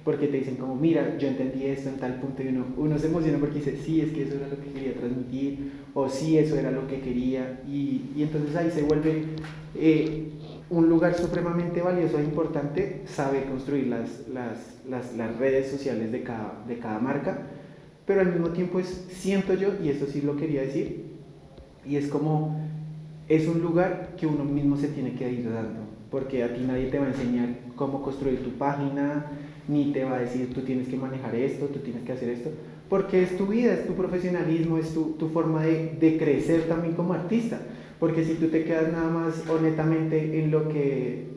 porque te dicen como, mira, yo entendí esto en tal punto, y uno se emociona porque dice, sí, es que eso era lo que quería transmitir, o sí, eso era lo que quería, y entonces ahí se vuelve un lugar supremamente valioso e importante, saber construir las redes sociales de cada marca, pero al mismo tiempo siento yo, y eso sí lo quería decir, y es como, es un lugar que uno mismo se tiene que ir dando, porque a ti nadie te va a enseñar cómo construir tu página, ni te va a decir tú tienes que manejar esto, tú tienes que hacer esto, porque es tu vida, es tu profesionalismo, es tu forma de crecer también como artista, porque si tú te quedas nada más honestamente en lo que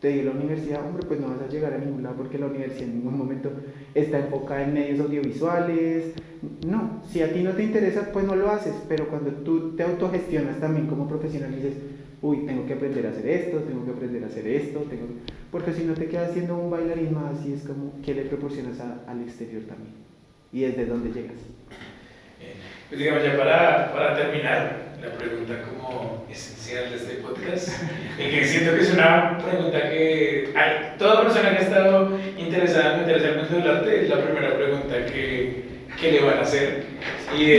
te dio la universidad, hombre, pues no vas a llegar a ningún lado porque la universidad en ningún momento está enfocada en medios audiovisuales. No, si a ti no te interesa, pues no lo haces, pero cuando tú te autogestionas también como profesional y dices, uy, tengo que aprender a hacer esto, tengo que aprender a hacer esto, porque si no te quedas siendo un bailarín más y es como que le proporcionas al exterior también, y desde dónde llegas. Pues digamos ya para terminar, la pregunta como esencial de este podcast, y que siento que es una pregunta que toda persona que ha estado interesada en meterse al mundo del arte, es la primera pregunta que le van a hacer, y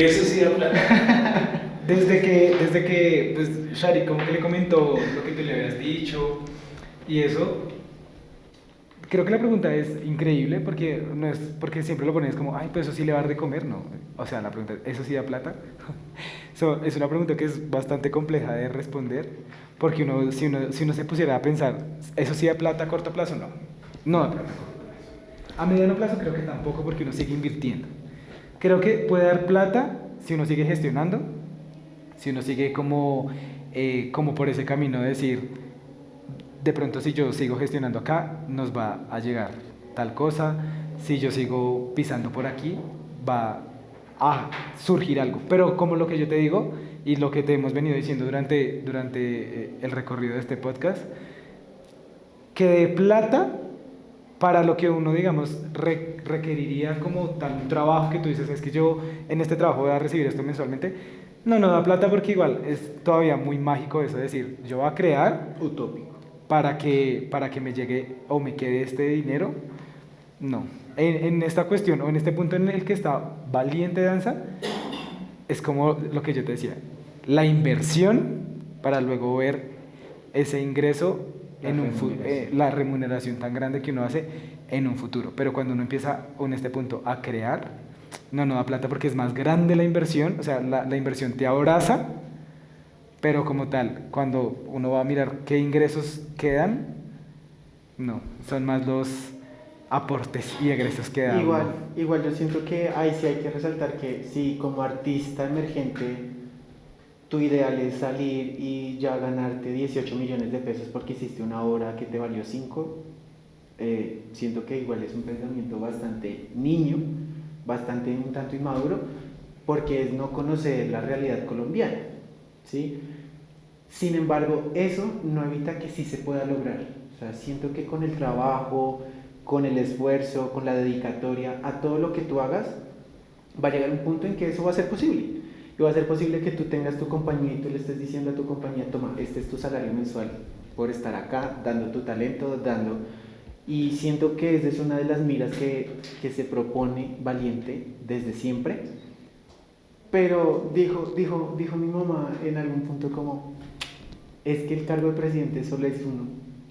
eso sí da plata. Desde que pues, Shari como que le comentó lo que tú le habías dicho y eso, creo que la pregunta es increíble porque no es porque siempre lo pones como, pues eso sí le va a dar de comer, no. O sea, la pregunta es, ¿eso sí da plata? Es una pregunta que es bastante compleja de responder porque si uno se pusiera a pensar, ¿eso sí da plata a corto plazo? No. No da plata a corto plazo. A mediano plazo creo que tampoco porque uno sigue invirtiendo. Creo que puede dar plata si uno sigue gestionando, si uno sigue como por ese camino de decir, de pronto si yo sigo gestionando acá, nos va a llegar tal cosa, si yo sigo pisando por aquí, va a surgir algo. Pero como lo que yo te digo y lo que te hemos venido diciendo durante el recorrido de este podcast, que de plata para lo que uno, digamos, requeriría como tal un trabajo que tú dices, es que yo en este trabajo voy a recibir esto mensualmente, no da plata porque igual es todavía muy mágico eso de decir, yo voy a crear Utópico. para que me llegue o me quede este dinero. No, en esta cuestión o en este punto en el que está Valiente Danza, es como lo que yo te decía, la inversión para luego ver ese ingreso la remuneración tan grande que uno hace en un futuro. Pero cuando uno empieza en este punto a crear, no da plata porque es más grande la inversión, o sea, la inversión te abraza, pero como tal, cuando uno va a mirar qué ingresos quedan, no, son más aportes y egresos que da. Igual yo siento que ahí sí hay que resaltar que si como artista emergente tu ideal es salir y ya ganarte 18 millones de pesos porque hiciste una obra que te valió 5, siento que igual es un pensamiento bastante niño, bastante un tanto inmaduro, porque es no conocer la realidad colombiana, ¿sí? Sin embargo, eso no evita que sí se pueda lograr. O sea, siento que con el trabajo, con el esfuerzo, con la dedicatoria a todo lo que tú hagas, va a llegar un punto en que eso va a ser posible. Y va a ser posible que tú tengas tu compañía y tú le estés diciendo a tu compañía, toma, este es tu salario mensual por estar acá, dando tu talento, dando... Y siento que esa es una de las miras que se propone Valiente desde siempre. Pero dijo mi mamá en algún punto como, es que el cargo de presidente solo es uno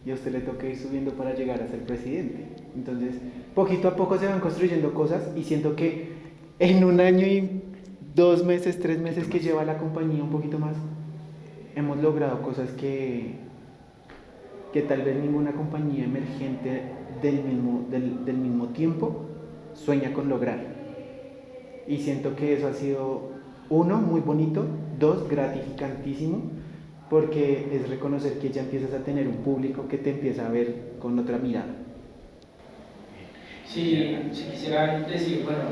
y a usted le toca ir subiendo para llegar a ser presidente. Entonces, poquito a poco se van construyendo cosas y siento que en 1 año y 2 meses, 3 meses que lleva la compañía, un poquito más, hemos logrado cosas que tal vez ninguna compañía emergente del mismo tiempo sueña con lograr. Y siento que eso ha sido, 1, muy bonito, 2, gratificantísimo, porque es reconocer que ya empiezas a tener un público que te empieza a ver con otra mirada. Si quisiera decir, bueno,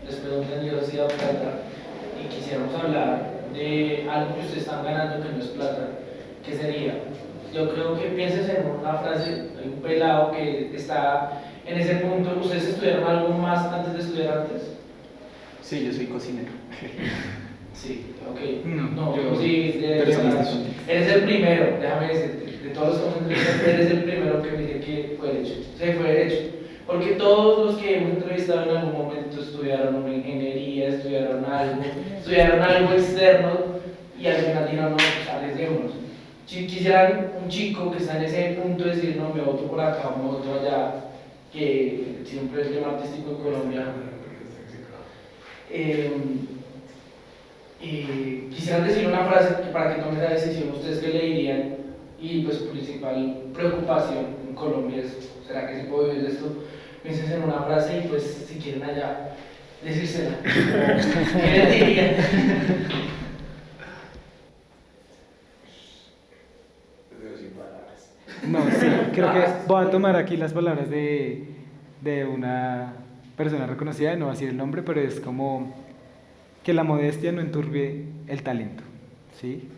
después de un tendido así de plata, y quisiéramos hablar de algo que ustedes están ganando que no es plata, ¿qué sería? Yo creo que pienses en una frase, hay un pelado que está en ese punto. ¿Ustedes estudiaron algo más antes de estudiar artes? Sí, yo soy cocinero. Sí, ok. No, yo sí, eres el primero, déjame decirte, de todos los que hemos entrevistado, eres el primero que me dice que fue derecho. Se fue derecho. Porque todos los que hemos entrevistado en algún momento estudiaron una ingeniería, estudiaron algo externo y al final dijeron, no, pues arriesguémonos. Si quisieran un chico que está en ese punto de decir, no, me voto por acá, me voto allá, que siempre es el tema artístico en Colombia, quisieran decir una frase para que tome la decisión, ¿ustedes qué le dirían? Y pues su principal preocupación en Colombia es, ¿será que se puede vivir de esto? Piensen en una frase y pues si quieren allá, decírsela. ¿Qué les dirían? No, sí, creo que voy a tomar aquí las palabras de una persona reconocida, no voy a decir el nombre, pero es como que la modestia no enturbie el talento, ¿sí?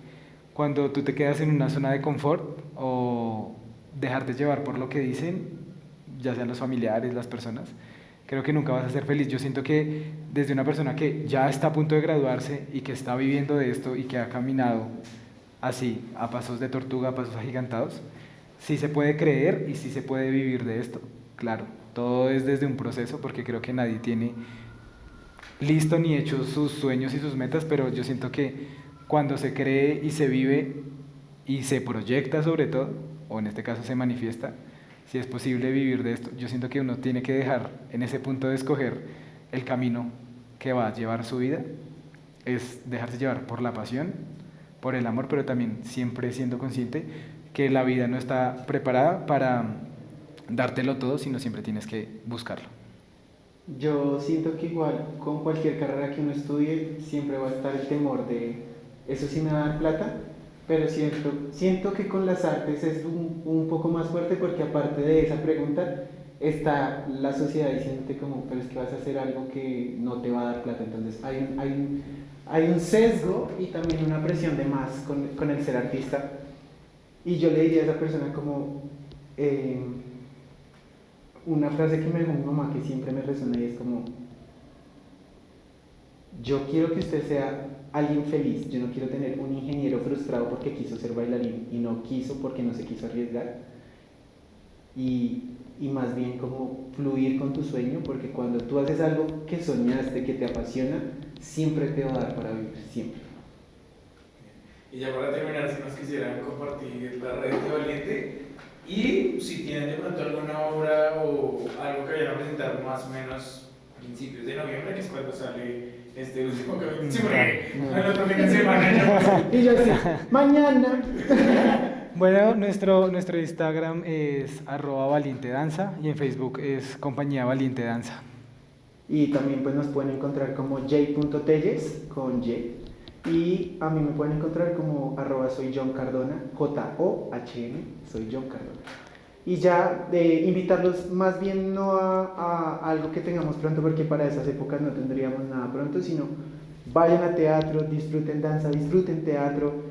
Cuando tú te quedas en una zona de confort o dejarte llevar por lo que dicen, ya sean los familiares, las personas, creo que nunca vas a ser feliz. Yo siento que desde una persona que ya está a punto de graduarse y que está viviendo de esto y que ha caminado así, a pasos de tortuga, a pasos agigantados, sí se puede creer y sí se puede vivir de esto, claro. Todo es desde un proceso, porque creo que nadie tiene listo ni hecho sus sueños y sus metas, pero yo siento que cuando se cree y se vive y se proyecta sobre todo, o en este caso se manifiesta, si es posible vivir de esto, yo siento que uno tiene que dejar en ese punto de escoger el camino que va a llevar su vida, es dejarse llevar por la pasión, por el amor, pero también siempre siendo consciente que la vida no está preparada para dártelo todo, sino siempre tienes que buscarlo. Yo siento que igual con cualquier carrera que uno estudie siempre va a estar el temor de eso sí me va a dar plata, pero siento que con las artes es un poco más fuerte, porque aparte de esa pregunta está la sociedad diciéndote como, pero es que vas a hacer algo que no te va a dar plata. Entonces hay un sesgo y también una presión de más con el ser artista. Y yo le diría a esa persona como una frase que me dijo mi mamá que siempre me resuena, y es como, yo quiero que usted sea alguien feliz, yo no quiero tener un ingeniero frustrado porque quiso ser bailarín y no quiso porque no se quiso arriesgar, y más bien como fluir con tu sueño, porque cuando tú haces algo que soñaste, que te apasiona, siempre te va a dar para vivir, siempre. Y ya para terminar, si nos quisieran compartir la red de Valiente y si tienen de pronto alguna obra o algo que vayan a presentar más o menos a principios de noviembre, que es cuando sale este último capítulo. Sí, porque el otro fin de semana ya. Y yo así, mañana. Bueno, nuestro Instagram es @valientedanza y en Facebook es Compañía Valiente Danza. Y también pues nos pueden encontrar como j.telles con Y. Y a mí me pueden encontrar como @soy John Cardona, JOHN, soy John Cardona. Y ya invitarlos más bien no a algo que tengamos pronto, porque para esas épocas no tendríamos nada pronto, sino vayan a teatro, disfruten danza, disfruten teatro,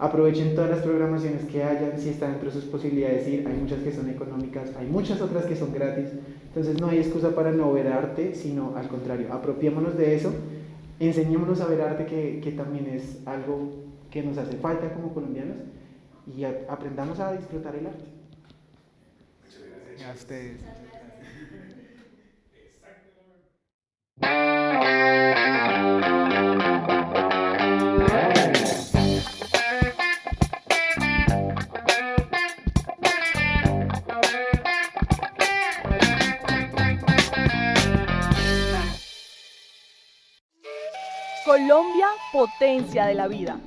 aprovechen todas las programaciones que hayan, si está dentro de sus posibilidades ir, hay muchas que son económicas, hay muchas otras que son gratis, entonces no hay excusa para no ver arte, sino al contrario, apropiémonos de eso, enseñémonos a ver arte que también es algo que nos hace falta como colombianos y aprendamos a disfrutar el arte. Muchas gracias. A ustedes. Colombia, potencia de la vida.